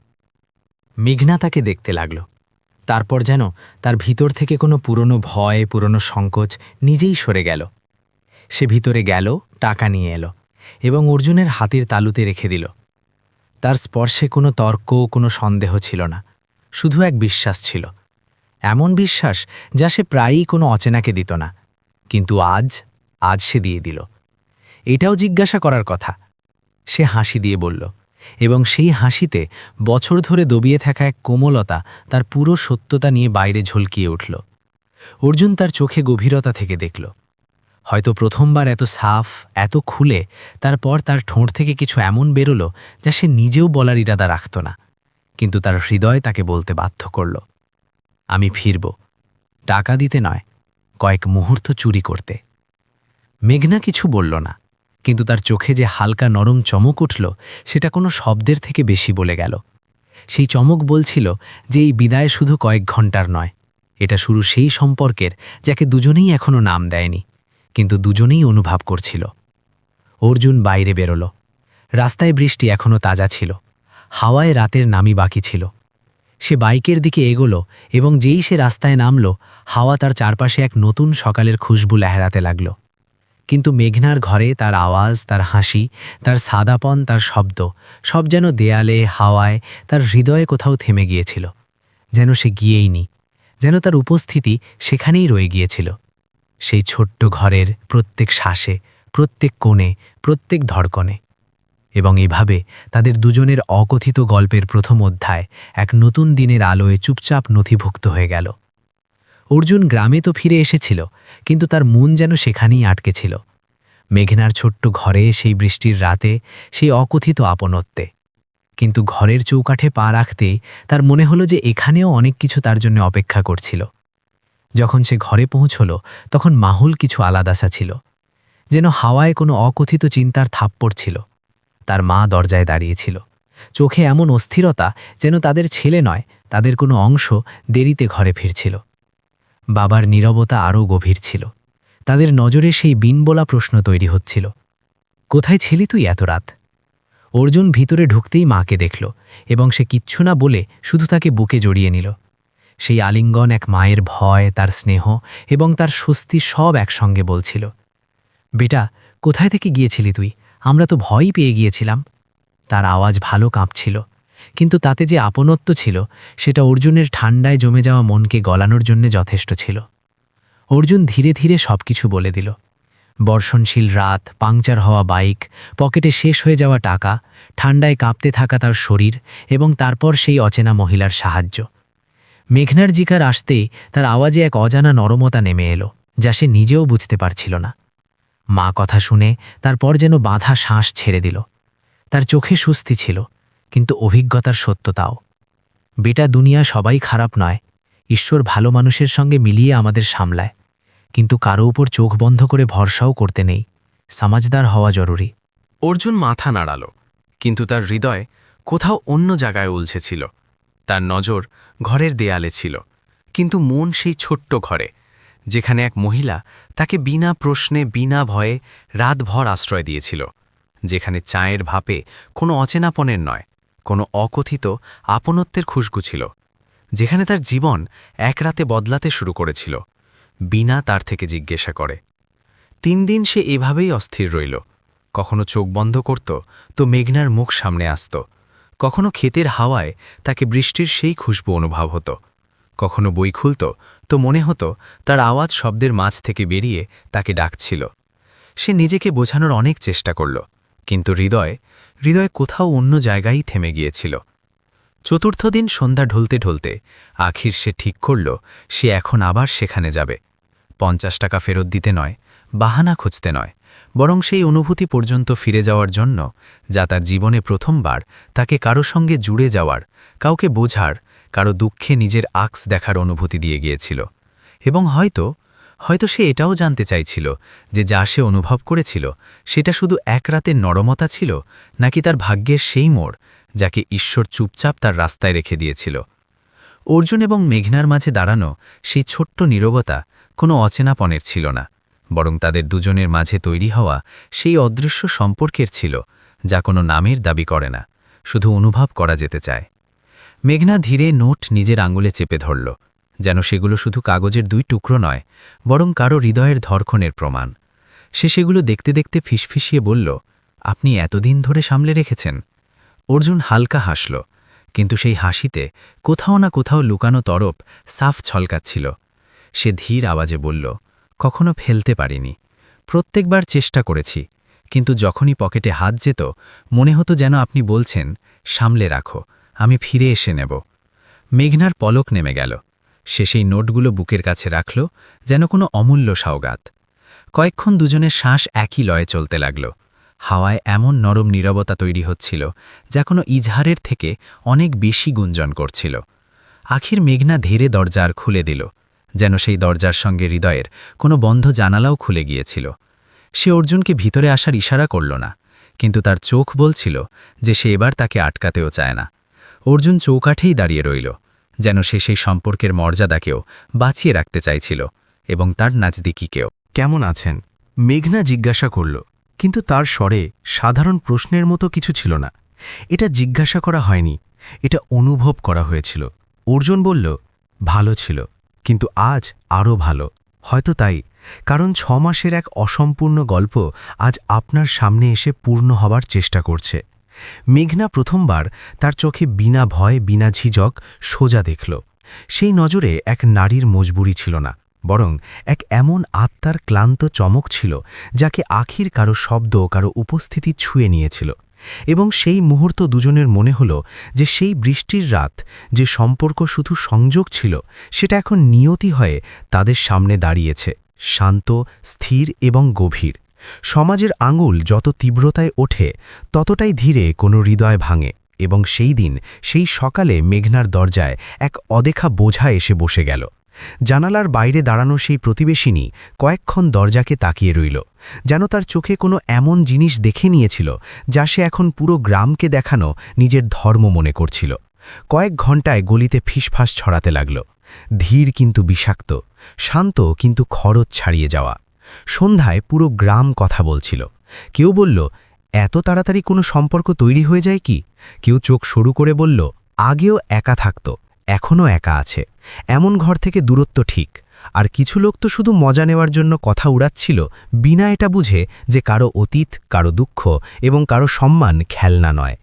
মেঘনা তাকে দেখতে লাগল। তারপর যেন তার ভিতর থেকে কোনো পুরনো ভয়, পুরনো সংকোচ নিজেই সরে গেল। সে ভিতরে গেল, টাকা নিয়ে এলো এবং অর্জুনের হাতের তালুতে রেখে দিল। তার স্পর্শে কোনো তর্ক, কোনো সন্দেহ ছিল না, শুধু এক বিশ্বাস ছিল, এমন বিশ্বাস যা সে প্রায়ই কোনো অচেনাকে দিত না, কিন্তু আজ সে দিয়ে দিল। এটাও জিজ্ঞাসা করার কথা। সে হাসি দিয়ে বলল, এবং সেই হাসিতে বছর ধরে দবিয়ে থাকা এক কোমলতা তার পুরো সত্যতা নিয়ে বাইরে ঝলকিয়ে উঠল। অর্জুন তার চোখে গভীরতা থেকে দেখল, হয়তো প্রথমবার এত সাফ, এত খুলে। তারপর তার ঠোঁট থেকে কিছু এমন বেরোলো যা সে নিজেও বলার ইরাদা রাখত না, কিন্তু তার হৃদয় তাকে বলতে বাধ্য করল, আমি ফিরব, টাকা দিতে নয়, কয়েক মুহূর্ত চুরি করতে। মেঘনা কিছু বলল না, কিন্তু তার চোখে যে হালকা নরম চমক উঠল সেটা কোনো শব্দের থেকে বেশি বলে গেল। সেই চমক বলছিল যে এই বিদায় শুধু কয়েক ঘন্টার নয়, এটা শুরু সেই সম্পর্কের যাকে দুজনেই এখনও নাম দেয়নি, কিন্তু দুজনেই অনুভব করছিল। অর্জুন বাইরে বেরোল। রাস্তায় বৃষ্টি এখনও তাজা ছিল, হাওয়ায় রাতের নামি বাকি ছিল। সে বাইকের দিকে এগোল, এবং যেই সে রাস্তায় নামল, হাওয়া তার চারপাশে এক নতুন সকালের খুশবু লহরাতে লাগল। কিন্তু মেঘনার ঘরে তার আওয়াজ, তার হাসি, তার সাদাপন, তার শব্দ, সব যেন দেয়ালে, হাওয়ায়, তার হৃদয়ে কোথাও থেমে গিয়েছিল, যেন সে গিয়েইনি, যেন তার উপস্থিতি সেখানেই রয়ে গিয়েছিল, সেই ছোট্ট ঘরের প্রত্যেক শ্বাসে, প্রত্যেক কোণে, প্রত্যেক ধড়কনে। এবং এভাবে তাদের দুজনের অকথিত গল্পের প্রথম অধ্যায় এক নতুন দিনের আলোয় চুপচাপ নথিভুক্ত হয়ে গেল। অর্জুন গ্রামে তো ফিরে এসেছিল, কিন্তু তার মন যেন সেখানেই আটকে ছিল, মেঘনার ছোট্ট ঘরে, সেই বৃষ্টির রাতে, সেই অকথিত আপনত্বে। কিন্তু ঘরের চৌকাঠে পা রাখতেই তার মনে হলো যে এখানেও অনেক কিছু তার জন্য অপেক্ষা করছিল। যখন সে ঘরে পৌঁছল, তখন মাহুল কিছু আলাদাসা ছিল, যেন হাওয়ায় কোনো অকথিত চিন্তার থাপ্পড় ছিল। তার মা দরজায় দাঁড়িয়েছিল, চোখে এমন অস্থিরতা যেন তাদের ছেলে নয়, তাদের কোনো অংশ দেরিতে ঘরে ফিরছিল। বাবার নীরবতা আরও গভীর ছিল, তাদের নজরে সেই বিনবোলা প্রশ্ন তৈরি হচ্ছিল, কোথায় ছিলি তুই এত রাত? অর্জুন ভিতরে ঢুকতেই মাকে দেখল, এবং সে কিচ্ছু না বলে শুধু তাকে বুকে জড়িয়ে নিল। সেই আলিঙ্গন এক মায়ের ভয়, তার স্নেহ এবং তার স্বস্তি সব একসঙ্গে বলছিল, বেটা, কোথায় থেকে গিয়েছিলি তুই? আমরা তো ভয়ই পেয়ে গিয়েছিলাম। তার আওয়াজ ভালো কাঁপছিল, কিন্তু তাতে যে আপনত্ব ছিল, সেটা অর্জুনের ঠান্ডায় জমে যাওয়া মনকে গলানোর জন্য যথেষ্ট ছিল। অর্জুন ধীরে ধীরে সবকিছু বলে দিল, বর্ষণশীল রাত, পাংচার হওয়া বাইক, পকেটে শেষ হয়ে যাওয়া টাকা, ঠান্ডায় কাঁপতে থাকা তার শরীর, এবং তারপর সেই অচেনা মহিলার সাহায্য। মেঘনার জিকার আসতেই তার আওয়াজে এক অজানা নরমতা নেমে এলো, যা সে নিজেও বুঝতে পারছিল না। মা কথা শুনে তারপর যেন বাঁধা শ্বাস ছেড়ে দিল। তার চোখে স্বস্তি ছিল, কিন্তু অভিজ্ঞতার সত্যতাও। বেটা, দুনিয়া সবাই খারাপ নয়, ঈশ্বর ভালো মানুষের সঙ্গে মিলিয়ে আমাদের সামলায়, কিন্তু কারো উপর চোখ বন্ধ করে ভরসাও করতে নেই, সমাজদার হওয়া জরুরি। অর্জুন মাথা নাড়াল, কিন্তু তার হৃদয় কোথাও অন্য জায়গায় উলঝেছিল। তার নজর ঘরের দেয়ালে ছিল, কিন্তু মন সেই ছোট্ট ঘরে, যেখানে এক মহিলা তাকে বিনা প্রশ্নে, বিনা ভয়ে রাতভর আশ্রয় দিয়েছিল, যেখানে চায়ের ভাপে কোনো অচেনাপনের নয়, কোনো অকথিত আপনত্বের খুশবু ছিল, যেখানে তার জীবন এক রাতে বদলাতে শুরু করেছিল, বিনা তার থেকে জিজ্ঞাসা করে। 3 দিন সে এভাবেই অস্থির রইল। কখনো চোখ বন্ধ করত তো মেঘনার মুখ সামনে আসত, কখনো ক্ষেতের হাওয়ায় তাকে বৃষ্টির সেই খুশবু অনুভব হতো, কখনো বই খুলত তো মনে হতো তার আওয়াজ শব্দের মাঝ থেকে বেরিয়ে তাকে ডাকছিল। সে নিজেকে বোঝানোর অনেক চেষ্টা করল, কিন্তু হৃদয় কোথাও অন্য জায়গায় থেমে গিয়েছিল। 4র্থ দিন সন্ধ্যা ঢলতে ঢলতে আখির সে ঠিক করল সে এখন আবার সেখানে যাবে। 50 টাকা ফেরত দিতে নয়, বাহানা খুঁজতে নয়, বরং সেই অনুভূতি পর্যন্ত ফিরে যাওয়ার জন্য, যা তার জীবনে প্রথমবার তাকে কারো সঙ্গে জুড়ে যাওয়ার, কাউকে বোঝার, কারো দুঃখে নিজের আক্স দেখার অনুভূতি দিয়ে গিয়েছিল। এবং হয়তো সে এটাও জানতে চাইছিল যে যা সে অনুভব করেছিল সেটা শুধু এক রাতের নরমতা ছিল, নাকি তার ভাগ্যের সেই মোড় যাকে ঈশ্বর চুপচাপ তার রাস্তায় রেখে দিয়েছিল। অর্জুন এবং মেঘনার মাঝে দাঁড়ানো সেই ছোট্ট নীরবতা কোনো অচেনাপনের ছিল না, বরং তাদের দুজনের মাঝে তৈরি হওয়া সেই অদৃশ্য সম্পর্কের ছিল, যা কোনো নামের দাবি করে না, শুধু অনুভব করা যেতে চায়। মেঘনা ধীরে নোট নিজের আঙুলে চেপে ধরল, যেন সেগুলো শুধু কাগজের 2 টুকরো নয়, বরং কারো হৃদয়ের ধড়কনের প্রমাণ। সে সেগুলো দেখতে দেখতে ফিসফিসিয়ে বলল, আপনি এতদিন ধরে সামলে রেখেছেন। অর্জুন হালকা হাসল, কিন্তু সেই হাসিতে কোথাও না কোথাও লুকানো তরফ সাফ ছলকাচ্ছিল। সে ধীর আওয়াজে বলল, কখনো ফেলতে পারিনি, প্রত্যেকবার চেষ্টা করেছি, কিন্তু যখনই পকেটে হাত যেত মনে হতো যেন আপনি বলছেন, সামলে রাখো, আমি ফিরে এসে নেব। মেঘনার পলক নেমে গেল। সে সেই নোটগুলো বুকের কাছে রাখল, যেন কোনো অমূল্য সওগাত। কয়েকক্ষণ দুজনের শ্বাস একই লয়ে চলতে লাগল। হাওয়ায় এমন নরম নীরবতা তৈরি হচ্ছিল, যা কোনো ইজহারের থেকে অনেক বেশি গুঞ্জন করছিল। আখির মেঘনা ধীরে দরজা আর খুলে দিল, যেন সেই দরজার সঙ্গে হৃদয়ের কোনো বন্ধ জানালাও খুলে গিয়েছিল। সে অর্জুনকে ভিতরে আসার ইশারা করল না, কিন্তু তার চোখ বলছিল যে সে এবার তাকে আটকাতেও চায় না। অর্জুন চৌকাঠেই দাঁড়িয়ে রইল, যেন সে সেই সম্পর্কের মর্যাদাকেও বাঁচিয়ে রাখতে চাইছিল, এবং তার নাজদিকিকেও। কেমন আছেন? মেঘনা জিজ্ঞাসা করল, কিন্তু তার স্বরে সাধারণ প্রশ্নের মতো কিছু ছিল না। এটা জিজ্ঞাসা করা হয়নি, এটা অনুভব করা হয়েছিল। অর্জুন বলল, ভালো ছিল, কিন্তু আজ আরও ভালো। হয়তো তাই, কারণ 6 মাসের এক অসম্পূর্ণ গল্প আজ আপনার সামনে এসে পূর্ণ হবার চেষ্টা করছে। মেঘনা প্রথমবার তার চোখে বিনা ভয়, বিনা ঝিঝক সোজা দেখল, সেই নজরে এক নারীর মজবুরি ছিল না, বরং এক এমন আত্মার ক্লান্ত চমক ছিল যাকে আখির কারো শব্দ কারো উপস্থিতি ছুঁয়ে নিয়েছিল। এবং সেই মুহূর্ত দুজনের মনে হল যে সেই বৃষ্টির রাত, যে সম্পর্ক শুধু সংযোগ ছিল, সেটা এখন নিয়তি হয়ে তাদের সামনে দাঁড়িয়েছে, শান্ত, স্থির এবং গভীর। সমাজের আঙুল যত তীব্রতায় ওঠে ততটাই ধীরে কোনো হৃদয় ভাঙে। এবং সেই দিন, সেই সকালে মেঘনার দরজায় এক অদেখা বোঝা এসে বসে গেল। জানালার বাইরে দাঁড়ানো সেই প্রতিবেশিনী কয়েকক্ষণ দরজাকে তাকিয়ে রইল, যেন তার চোখে কোনো এমন জিনিস দেখে নিয়েছিল যা সে এখন পুরো গ্রামকে দেখানো নিজের ধর্ম মনে করছিল। কয়েক ঘণ্টায় গলিতে ফিসফাস ছড়াতে লাগল, ধীর কিন্তু বিষাক্ত, শান্ত কিন্তু খরচ ছাড়িয়ে যাওয়া। সন্ধ্যায় পুরো গ্রাম কথা বলছিল। কেউ বলল, এত তাড়াতাড়ি কোনো সম্পর্ক তৈরি হয়ে যায় কি? কেউ চোখ সরু করে বলল, আগেও একা থাকত, এখনও একা আছে, এমন ঘর থেকে দূরত্ব ঠিক। আর কিছু লোক তো শুধু মজা নেওয়ার জন্য কথা উড়াচ্ছিল, বিনা এটা বুঝে যে কারো অতীত, কারো দুঃখ এবং কারো সম্মান খেলনা নয়।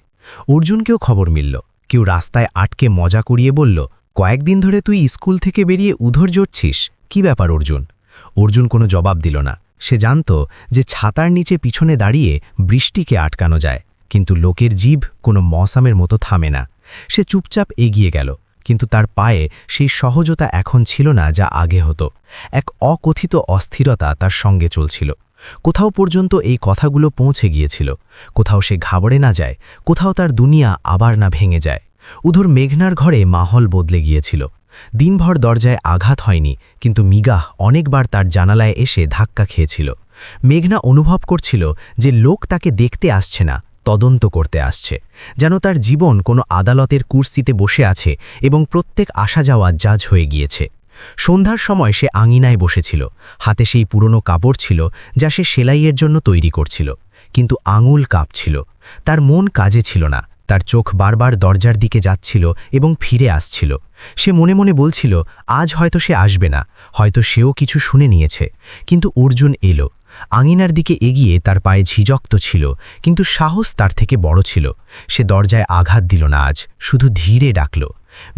অর্জুনকেও খবর মিলল। কেউ রাস্তায় আটকে মজা করিয়ে বলল, কয়েকদিন ধরে তুই স্কুল থেকে বেরিয়ে উধর জড়ছিস, কি ব্যাপার অর্জুন? অর্জুন কোনো জবাব দিল না। সে জানত যে ছাতার নিচে পিছনে দাঁড়িয়ে বৃষ্টিকে আটকানো যায়, কিন্তু লোকের জিভ কোনো মৌসামের মতো থামে না। সে চুপচাপ এগিয়ে গেল, কিন্তু তার পায়ে সেই সহজতা এখন ছিল না যা আগে হতো। এক অকথিত অস্থিরতা তার সঙ্গে চলছিল। কোথাও পর্যন্ত এই কথাগুলো পৌঁছে গিয়েছিল, কোথাও সে ঘাবড়ে না যায়, কোথাও তার দুনিয়া আবার না ভেঙে যায়। উধর মেঘনার ঘরে মাহল বদলে গিয়েছিল। দিনভর দরজায় আঘাত হয়নি, কিন্তু মিগাহ অনেকবার তার জানালায় এসে ধাক্কা খেয়েছিল। মেঘনা অনুভব করছিল যে লোক তাকে দেখতে আসছে না, তদন্ত করতে আসছে, যেন তার জীবন কোনো আদালতের কুর্সিতে বসে আছে এবং প্রত্যেক আসা যাওয়া জাজ হয়ে গিয়েছে। সন্ধ্যার সময় সে আঙিনায় বসেছিল। হাতে সেই পুরনো কাপড় ছিল যা সে সেলাইয়ের জন্য তৈরি করছিল, কিন্তু আঙুল কাঁপছিল। তার মন কাজে ছিল না। তার চোখ বারবার দরজার দিকে যাচ্ছিল এবং ফিরে আসছিল। সে মনে মনে বলছিল, আজ হয়তো সে আসবে না, হয়তো সেও কিছু শুনে নিয়েছে। কিন্তু অর্জুন এলো। আঙিনার দিকে এগিয়ে তার পায়ে ঝিঝক্ত ছিল, কিন্তু সাহস তার থেকে বড় ছিল। সে দরজায় আঘাত দিল না আজ, শুধু ধীরে ডাকল।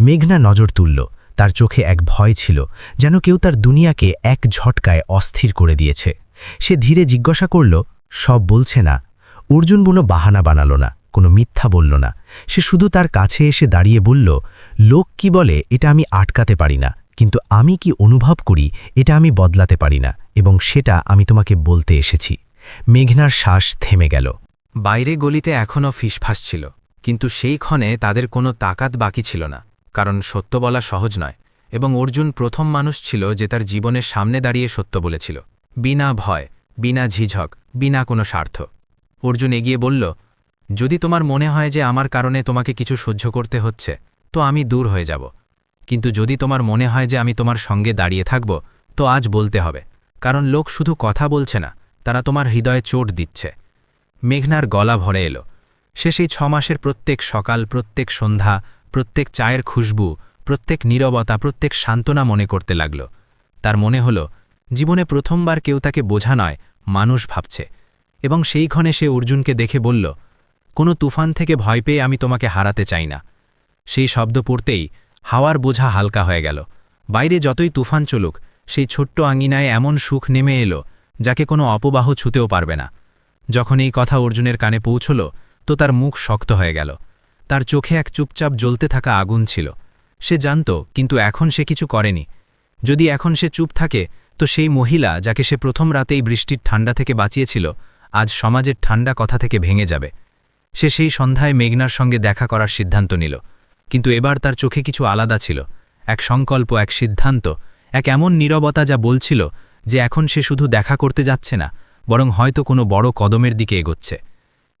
মেঘনা নজর তুলল। তার চোখে এক ভয় ছিল, যেন কেউ তার দুনিয়াকে এক ঝটকায় অস্থির করে দিয়েছে। সে ধীরে জিজ্ঞাসা করল, সব বলছে না? অর্জুন কোনো বাহানা বানাল না, কোনো মিথ্যা বলল না। সে শুধু তার কাছে এসে দাঁড়িয়ে বলল, লোক কি বলে এটা আমি আটকাতে পারি না, কিন্তু আমি কি অনুভব করি এটা আমি বদলাতে পারি না, এবং সেটা আমি তোমাকে বলতে এসেছি। মেঘনার শ্বাস থেমে গেল। বাইরে গলিতে এখনও ফিসফাস ছিল, কিন্তু সেই ক্ষণে তাদের কোনো তাকাত বাকি ছিল না, কারণ সত্য বলা সহজ নয়। এবং অর্জুন প্রথম মানুষ ছিল যে তার জীবনের সামনে দাঁড়িয়ে সত্য বলেছিল, বিনা ভয়, বিনা ঝিঝক, বিনা কোনো স্বার্থ। অর্জুন এগিয়ে বলল, যদি তোমার মনে হয় যে আমার কারণে তোমাকে কিছু সহ্য করতে হচ্ছে, তো আমি দূর হয়ে যাব। কিন্তু যদি তোমার মনে হয় যে আমি তোমার সঙ্গে দাঁড়িয়ে থাকব, তো আজ বলতে হবে, কারণ লোক শুধু কথা বলছে না, তারা তোমার হৃদয়ে চোট দিচ্ছে। মেঘনার গলা ভরে এলো। সে সেই 6 মাসের প্রত্যেক সকাল, প্রত্যেক সন্ধ্যা, প্রত্যেক চায়ের খুশবু, প্রত্যেক নীরবতা, প্রত্যেক সান্ত্বনা মনে করতে লাগল। তার মনে হল জীবনে প্রথমবার কেউ তাকে বোঝা নয়, মানুষ ভাবছে। এবং সেই ক্ষণে সে অর্জুনকে দেখে বলল, কোনো তুফান থেকে ভয় পেয়ে আমি তোমাকে হারাতে চাই না। সেই শব্দ পড়তেই হাওয়ার বোঝা হালকা হয়ে গেল। বাইরে যতই তুফান চলুক, সেই ছোট্ট আঙিনায় এমন সুখ নেমে এলো যাকে কোনো অপবাহ ছুতেও পারবে না। যখন এই কথা অর্জুনের কানে পৌঁছল, তো তার মুখ শক্ত হয়ে গেল। তার চোখে এক চুপচাপ জ্বলতে থাকা আগুন ছিল। সে জানত, কিন্তু এখন সে কিছু করেনি। যদি এখন সে চুপ থাকে, তো সেই মহিলা যাকে সে প্রথম রাতেই বৃষ্টির ঠান্ডা থেকে বাঁচিয়েছিল, আজ সমাজের ঠান্ডা কথা থেকে ভেঙে যাবে। সে সেই সন্ধ্যায় মেঘনার সঙ্গে দেখা করার সিদ্ধান্ত নিল, কিন্তু এবার তার চোখে কিছু আলাদা ছিল, এক সংকল্প, এক সিদ্ধান্ত, এক এমন নীরবতা যা বলছিল যে এখন সে শুধু দেখা করতে যাচ্ছে না, বরং হয়তো কোনো বড় কদমের দিকে এগোচ্ছে।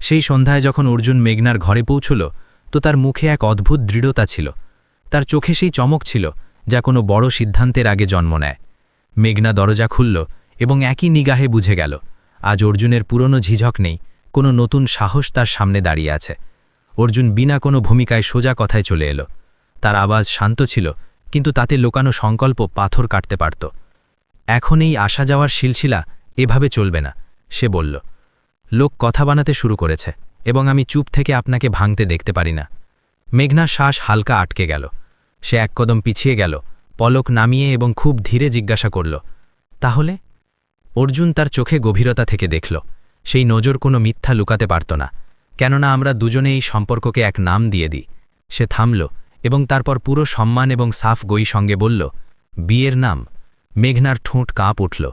সেই সন্ধ্যায় যখন অর্জুন মেঘনার ঘরে পৌঁছল, তো তার মুখে এক অদ্ভুত দৃঢ়তা ছিল। তার চোখে সেই চমক ছিল যা কোনো বড় সিদ্ধান্তের আগে জন্ম নেয়। মেঘনা দরজা খুলল এবং একই নিগাহে বুঝে গেল, আজ অর্জুনের পুরনো ঝিঝক নেই, কোনো নতুন সাহস তার সামনে দাঁড়িয়ে আছে। অর্জুন বিনা কোনো ভূমিকায় সোজা কথায় চলে এলো। তার আওয়াজ শান্ত ছিল, কিন্তু তাতে লোকানো সংকল্প পাথর কাটতে পারত। এখন এই আসা যাওয়ার সিলসিলা এভাবে চলবে না, সে বলল। লোক কথা বানাতে শুরু করেছে, এবং আমি চুপ থেকে আপনাকে ভাঙতে দেখতে পারি না। মেঘনার শ্বাস হালকা আটকে গেল। সে এক কদম পিছিয়ে গেল, পলক নামিয়ে এবং খুব ধীরে জিজ্ঞাসা করল, তাহলে? অর্জুন তার চোখে গভীরতা থেকে দেখল, সেই নজর কোনো মিথ্যা লুকাতে পারত না, কেননা আমরা দুজনে এই সম্পর্ককে এক নাম দিয়ে দিই। সে থামল এবং তারপর পুরো সম্মান এবং সাফ গই সঙ্গে বলল, বিয়ের নাম। মেঘনার ঠোঁট কাঁপ উঠল,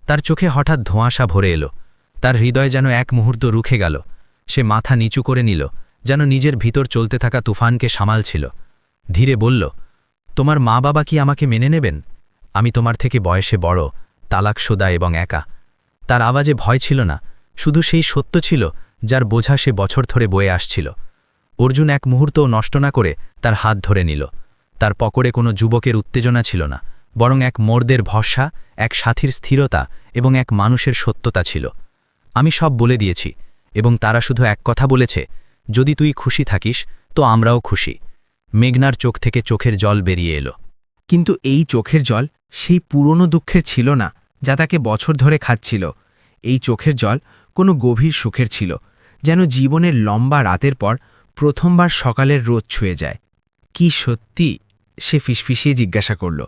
তার চোখে হঠাৎ ধোঁয়াশা ভরে এলো, তার হৃদয় যেন এক মুহূর্ত রুখে গেল। সে মাথা নিচু করে নিল, যেন নিজের ভিতর চলতে থাকা তুফানকে সামালছিল। ধীরে বলল, তোমার মা বাবা কি আমাকে মেনে নেবেন? আমি তোমার থেকে বয়সে বড়, তালাকশোদা এবং একা। তার আওয়াজে ভয় ছিল না, শুধু সেই সত্য ছিল যার বোঝা সে বছর ধরে বয়ে আসছিল। অর্জুন এক মুহূর্তও নষ্ট না করে তার হাত ধরে নিল। তার পকড়ে কোনো যুবকের উত্তেজনা ছিল না, বরং এক মর্দের ভরসা, এক সাথীর স্থিরতা এবং এক মানুষের সত্যতা ছিল। আমি সব বলে দিয়েছি এবং তারা শুধু এক কথা বলেছে, যদি তুই খুশি থাকিস তো আমরাও খুশি। মেঘনার চোখ থেকে চোখের জল বেরিয়ে এলো। কিন্তু এই চোখের জল সেই পুরনো দুঃখের ছিল না যা তাকে বছর ধরে খাচ্ছিল। এই চোখের জল কোনো গভীর সুখের ছিল, যেন জীবনের লম্বা রাতের পর প্রথমবার সকালের রোদ ছুঁয়ে যায়। কি সত্যি? সে ফিসফিসিয়ে জিজ্ঞাসা করল,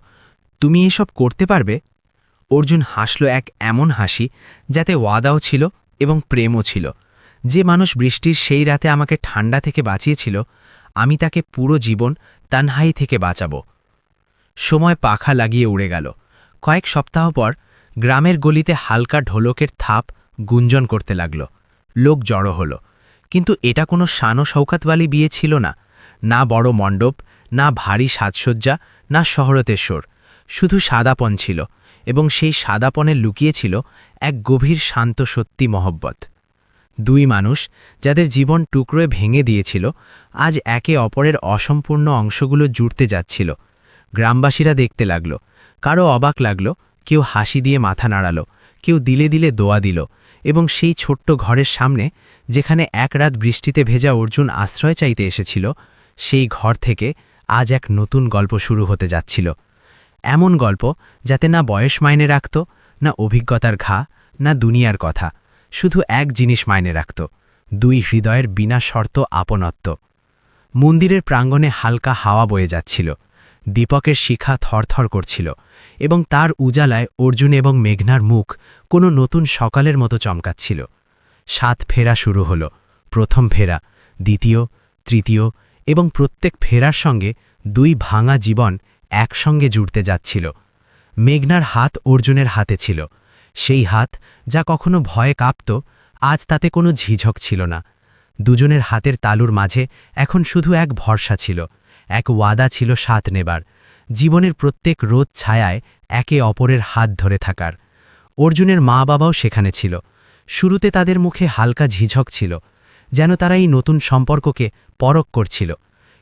তুমি এসব করতে পারবে? অর্জুন হাসল এক এমন হাসি যাতে ওয়াদাও ছিল এবং প্রেমও ছিল। যে মানুষ বৃষ্টির সেই রাতে আমাকে ঠান্ডা থেকে বাঁচিয়েছিল, আমি তাকে পুরো জীবন তানহাই থেকে বাঁচাবো। সময় পাখা লাগিয়ে উড়ে গেল। কয়েক সপ্তাহ পর গ্রামের গলিতে হালকা ঢোলকের থাপ গুঞ্জন করতে লাগল। লোক জড়ো হল, কিন্তু এটা কোনো শানো শৌকাতওয়ালি বিয়ে ছিল না। না বড় মণ্ডপ, না ভারী সাজসজ্জা, না শহরতেশ্বর, শুধু সাদাপন ছিল, এবং সেই সাদাপনে লুকিয়েছিল এক গভীর শান্ত সত্যি মহব্বত। দুই মানুষ যাদের জীবন টুকরোয় ভেঙে দিয়েছিল, আজ একে অপরের অসম্পূর্ণ অংশগুলো জুড়তে যাচ্ছিল। গ্রামবাসীরা দেখতে লাগল, কারো অবাক লাগল, কেউ হাসি দিয়ে মাথা নাড়াল, কেউ দিলে দিলে দোয়া দিল, এবং সেই ছোট্ট ঘরের সামনে, যেখানে এক রাত বৃষ্টিতে ভেজা অর্জুন আশ্রয় চাইতে এসেছিল, সেই ঘর থেকে আজ এক নতুন গল্প শুরু হতে যাচ্ছিল। এমন গল্প যাতে না বয়স মাইনে রাখত, না অভিজ্ঞতার ঘা, না দুনিয়ার কথা, শুধু এক জিনিস মাইনে রাখত, দুই হৃদয়ের বিনা শর্ত আপনত্ব। মন্দিরের প্রাঙ্গণে হালকা হাওয়া বয়ে যাচ্ছিল, দীপকের শিখা থরথর করছিল, এবং তার উজালায় অর্জুন এবং মেঘনার মুখ কোনো নতুন সকালের মতো চমকাচ্ছিল। 7 ফেরা শুরু হল, প্রথম ফেরা, দ্বিতীয়, তৃতীয়, এবং প্রত্যেক ফেরার সঙ্গে দুই ভাঙা জীবন একসঙ্গে জুড়তে যাচ্ছিল। মেঘনার হাত অর্জুনের হাতে ছিল, সেই হাত যা কখনো ভয়ে কাঁপত, আজ তাতে কোনো ঝিঝক ছিল না। দুজনের হাতের তালুর মাঝে এখন শুধু এক ভরসা ছিল, এক ওয়াদা ছিল সাথ নেবার, জীবনের প্রত্যেক রোদ ছায়ায় একে অপরের হাত ধরে থাকার। অর্জুনের মা বাবাও সেখানে ছিল। শুরুতে তাদের মুখে হালকা ঝিঝক ছিল, যেন তারা এই নতুন সম্পর্ককে পরখ করছিল,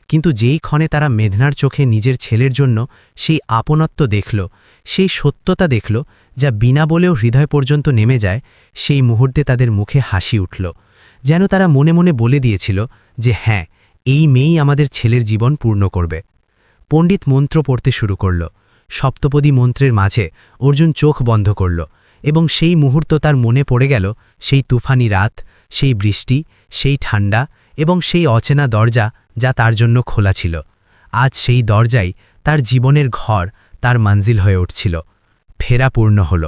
কিন্তু যেই ক্ষণে তারা মেঘনার চোখে নিজের ছেলের জন্য সেই আপনত্ব দেখল, সেই সত্যতা দেখল যা বিনা বলেও হৃদয় পর্যন্ত নেমে যায়, সেই মুহূর্তে তাদের মুখে হাসি উঠল, যেন তারা মনে মনে বলে দিয়েছিল যে হ্যাঁ, এই মেয়েই আমাদের ছেলের জীবন পূর্ণ করবে। পণ্ডিত মন্ত্র পড়তে শুরু করল। সপ্তপদী মন্ত্রের মাঝে অর্জুন চোখ বন্ধ করল, এবং সেই মুহূর্ত তার মনে পড়ে গেল সেই তুফানি রাত, সেই বৃষ্টি, সেই ঠান্ডা, এবং সেই অচেনা দরজা যা তার জন্য খোলা ছিল। আজ সেই দরজাই তার জীবনের ঘর, তার মঞ্জিল হয়ে উঠছিল। ফেরা পূর্ণ হল,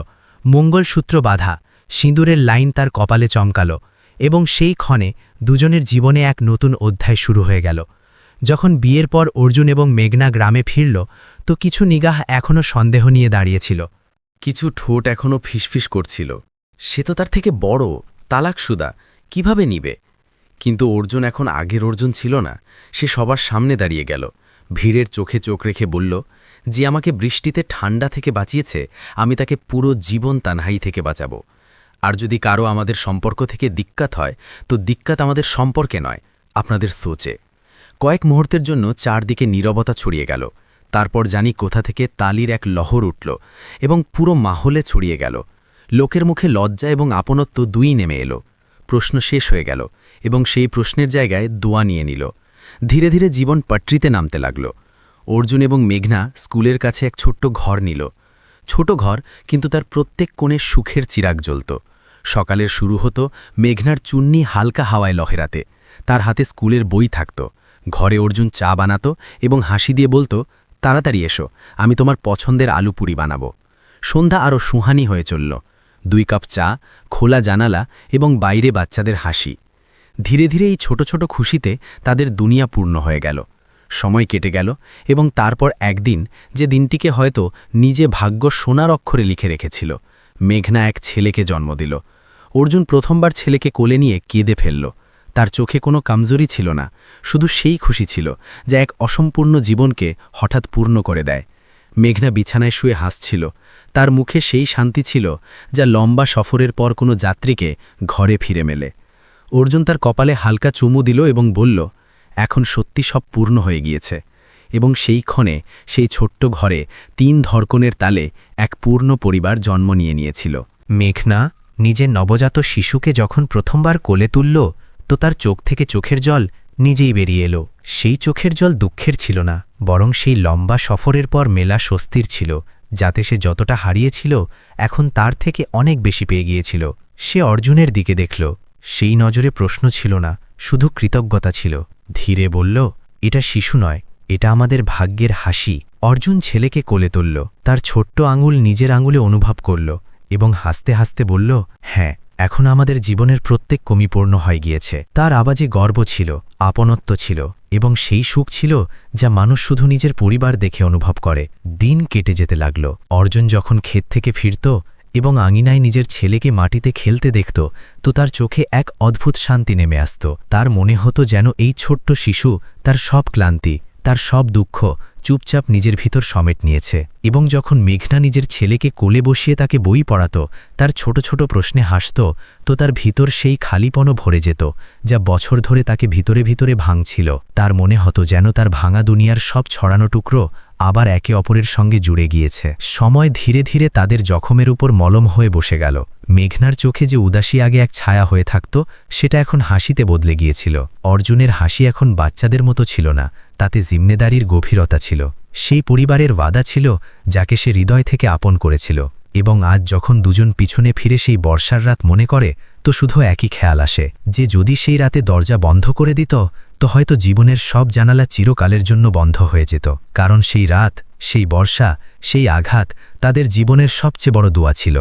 মঙ্গলসূত্র বাঁধা, সিঁদুরের লাইন তার কপালে চমকাল, এবং সেই ক্ষণে দুজনের জীবনে এক নতুন অধ্যায় শুরু হয়ে গেল। যখন বিয়ের পর অর্জুন এবং মেঘনা গ্রামে ফিরল, তো কিছু নিগাহ এখনও সন্দেহ নিয়ে দাঁড়িয়েছিল। কিছু ঠোঁট এখনও ফিসফিস করছিল, সে তো তার থেকে বড়, তালাকশুদা, কিভাবে নিবে? কিন্তু অর্জুন এখন আগের অর্জুন ছিল না। সে সবার সামনে দাঁড়িয়ে গেল, ভিড়ের চোখে চোখ রেখে বলল, যে আমাকে বৃষ্টিতে ঠান্ডা থেকে বাঁচিয়েছে, আমি তাকে পুরো জীবন তানহাই থেকে বাঁচাবো। আর যদি কারো আমাদের সম্পর্ক থেকে দিক্কাত হয়, তো দিক্কাত আমাদের সম্পর্কে নয়, আপনাদের সোচে। কয়েক মুহূর্তের জন্য চারদিকে নীরবতা ছড়িয়ে গেল। তারপর জানি কোথা থেকে তালির এক লহর উঠল এবং পুরো মাহলে ছড়িয়ে গেল। লোকের মুখে লজ্জা এবং আপনত্ব দুই নেমে এলো। প্রশ্ন শেষ হয়ে গেল, এবং সেই প্রশ্নের জায়গায় দোয়া নিয়ে নিল। ধীরে ধীরে জীবন পাট্রিতে নামতে লাগল। অর্জুন এবং মেঘনা স্কুলের কাছে এক ছোট্ট ঘর নিল। ছোট ঘর, কিন্তু তার প্রত্যেক কোণে সুখের চিরাগ জ্বলত। সকালের শুরু হতো মেঘনার চুন্নি হালকা হাওয়ায় লহেরাতে। তার হাতে স্কুলের বই থাকত। ঘরে অর্জুন চা বানাত এবং হাসি দিয়ে বলতো, তাড়াতাড়ি এসো, আমি তোমার পছন্দের আলু পুরি বানাবো। সন্ধ্যা আরও সুহানি হয়ে চলল। 2 কাপ চা, খোলা জানালা এবং বাইরে বাচ্চাদের হাসি। ধীরে ধীরে এই ছোট ছোট খুশিতে তাদের দুনিয়া পূর্ণ হয়ে গেল। সময় কেটে গেল এবং তারপর একদিন, যে দিনটিকে হয়তো নিজে ভাগ্য সোনার অক্ষরে লিখে রেখেছিল, মেঘনা এক ছেলেকে জন্ম দিল। অর্জুন প্রথমবার ছেলেকে কোলে নিয়ে কেঁদে ফেলল। তার চোখে কোনো কামজোরি ছিল না, শুধু সেই খুশি ছিল যা এক অসম্পূর্ণ জীবনকে হঠাৎ পূর্ণ করে দেয়। মেঘনা বিছানায় শুয়ে হাসছিল। তার মুখে সেই শান্তি ছিল যা লম্বা সফরের পর কোনো যাত্রীকে ঘরে ফিরে মেলে। অর্জুন তার কপালে হালকা চুমু দিল এবং বলল, এখন সত্যি সব পূর্ণ হয়ে গিয়েছে। এবং সেই ক্ষণে সেই ছোট্ট ঘরে 3 ধড়কনের তালে এক পূর্ণ পরিবার জন্ম নিয়েছিল। মেঘনা নিজের নবজাত শিশুকে যখন প্রথমবার কোলে তুলল, তো তার চোখ থেকে চোখের জল নিজেই বেরিয়ে এলো। সেই চোখের জল দুঃখের ছিল না, বরং সেই লম্বা সফরের পর মেলা স্বস্তির ছিল, যাতে সে যতটা হারিয়েছিল এখন তার থেকে অনেক বেশি পেয়ে গিয়েছিল। সে অর্জুনের দিকে দেখল। সেই নজরে প্রশ্ন ছিল না, শুধু কৃতজ্ঞতা ছিল। ধীরে বলল, এটা শিশু নয়, এটা আমাদের ভাগ্যের হাসি। অর্জুন ছেলেকে কোলে তুলল, তার ছোট্ট আঙুল নিজের আঙুলে অনুভব করল এবং হাসতে হাসতে বলল, হ্যাঁ, এখন আমাদের জীবনের প্রত্যেক কমি পূর্ণ হয়ে গিয়েছে। তার আওয়াজে গর্ব ছিল, আপনত্ব ছিল এবং সেই সুখ ছিল যা মানুষ শুধু নিজের পরিবার দেখে অনুভব করে। দিন কেটে যেতে লাগল। অর্জুন যখন ক্ষেত থেকে ফিরত এবং আঙিনায় নিজের ছেলেকে মাটিতে খেলতে দেখত, তো তার চোখে এক অদ্ভুত শান্তি নেমে আসত। তার মনে হতো যেন এই ছোট্ট শিশু তার সব ক্লান্তি, তার সব দুঃখ চুপচাপ নিজের ভিতর সমেট নিয়েছে। এবং যখন মেঘনা নিজের ছেলেকে কোলে বসিয়ে তাকে বই পড়াত, তার ছোট ছোট প্রশ্নে হাসত, তো তার ভিতর সেই খালিপনও ভরে যেত যা বছর ধরে তাকে ভিতরে ভিতরে ভাঙছিল। তার মনে হতো যেন তার ভাঙা দুনিয়ার সব ছড়ানো টুকরো আবার একে অপরের সঙ্গে জুড়ে গিয়েছে। সময় ধীরে ধীরে তাদের জখমের উপর মলম হয়ে বসে গেল। মেঘনার চোখে যে উদাসী আগে এক ছায়া হয়ে থাকত, সেটা এখন হাসিতে বদলে গিয়েছিল। অর্জুনের হাসি এখন বাচ্চাদের মতো ছিল না, তাতে জিম্মেদারির গভীরতা ছিল। সেই পরিবারের ওয়াদা ছিল যাকে সে হৃদয় থেকে আপন করেছিল। এবং আজ যখন দুজন পিছনে ফিরে সেই বর্ষার রাত মনে করে, তো শুধু একই খেয়াল আসে যে যদি সেই রাতে দরজা বন্ধ করে দিত, তো হয়তো জীবনের সব জানালা চিরকালের জন্য বন্ধ হয়ে যেত। কারণ সেই রাত, সেই বর্ষা, সেই আঘাত তাদের জীবনের সবচেয়ে বড় দোয়া ছিল।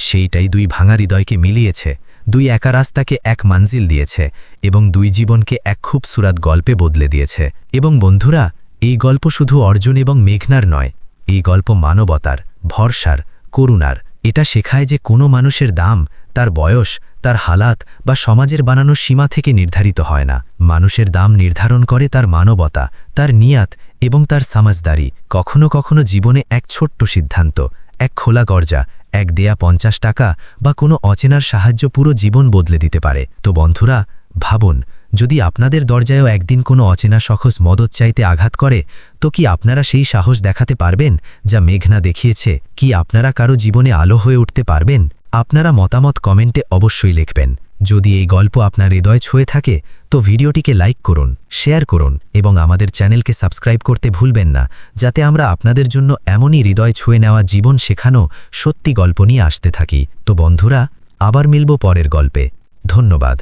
সেইটাই 2 ভাঙা হৃদয়কে মিলিয়েছে, 2 একা রাস্তাকে এক মঞ্জিল দিয়েছে এবং 2 জীবনকে এক খুবসুরত গল্পে বদলে দিয়েছে। এবং বন্ধুরা, এই গল্প শুধু অর্জুন এবং মেঘনার নয়, এই গল্প মানবতার, ভরসার, করুণার। এটা শেখায় যে কোনো মানুষের দাম তার বয়স, তার হালাত বা সমাজের বানানো সীমা থেকে নির্ধারিত হয় না। মানুষের দাম নির্ধারণ করে তার মানবতা, তার নিয়াত এবং তার সমাজদারি। কখনো কখনো জীবনে এক ছোট্ট সিদ্ধান্ত, এক খোলা দরজা, এক দেয়া 50 টাকা বা কোনো অচেনার সাহায্য পুরো জীবন বদলে দিতে পারে। তো বন্ধুরা, ভাবুন, যদি আপনাদের দরজায়ও একদিন কোনো অচেনা শখস মদত চাইতে আঘাত করে, তো কি আপনারা সেই সাহস দেখাতে পারবেন যা মেঘনা দেখিয়েছে? কি আপনারা কারো জীবনে আলো হয়ে উঠতে পারবেন? আপনারা মতামত কমেন্টে অবশ্যই লিখবেন। যদি এই গল্প আপনার হৃদয় ছুঁয়ে থাকে, তো ভিডিওটিকে লাইক করুন, শেয়ার করুন এবং আমাদের চ্যানেলকে সাবস্ক্রাইব করতে ভুলবেন না, যাতে আমরা আপনাদের জন্য এমনই হৃদয় ছুঁয়ে নেওয়া জীবন শেখানো সত্যি গল্প নিয়ে আসতে থাকি। তো বন্ধুরা, আবার মিলব পরের গল্পে। ধন্যবাদ।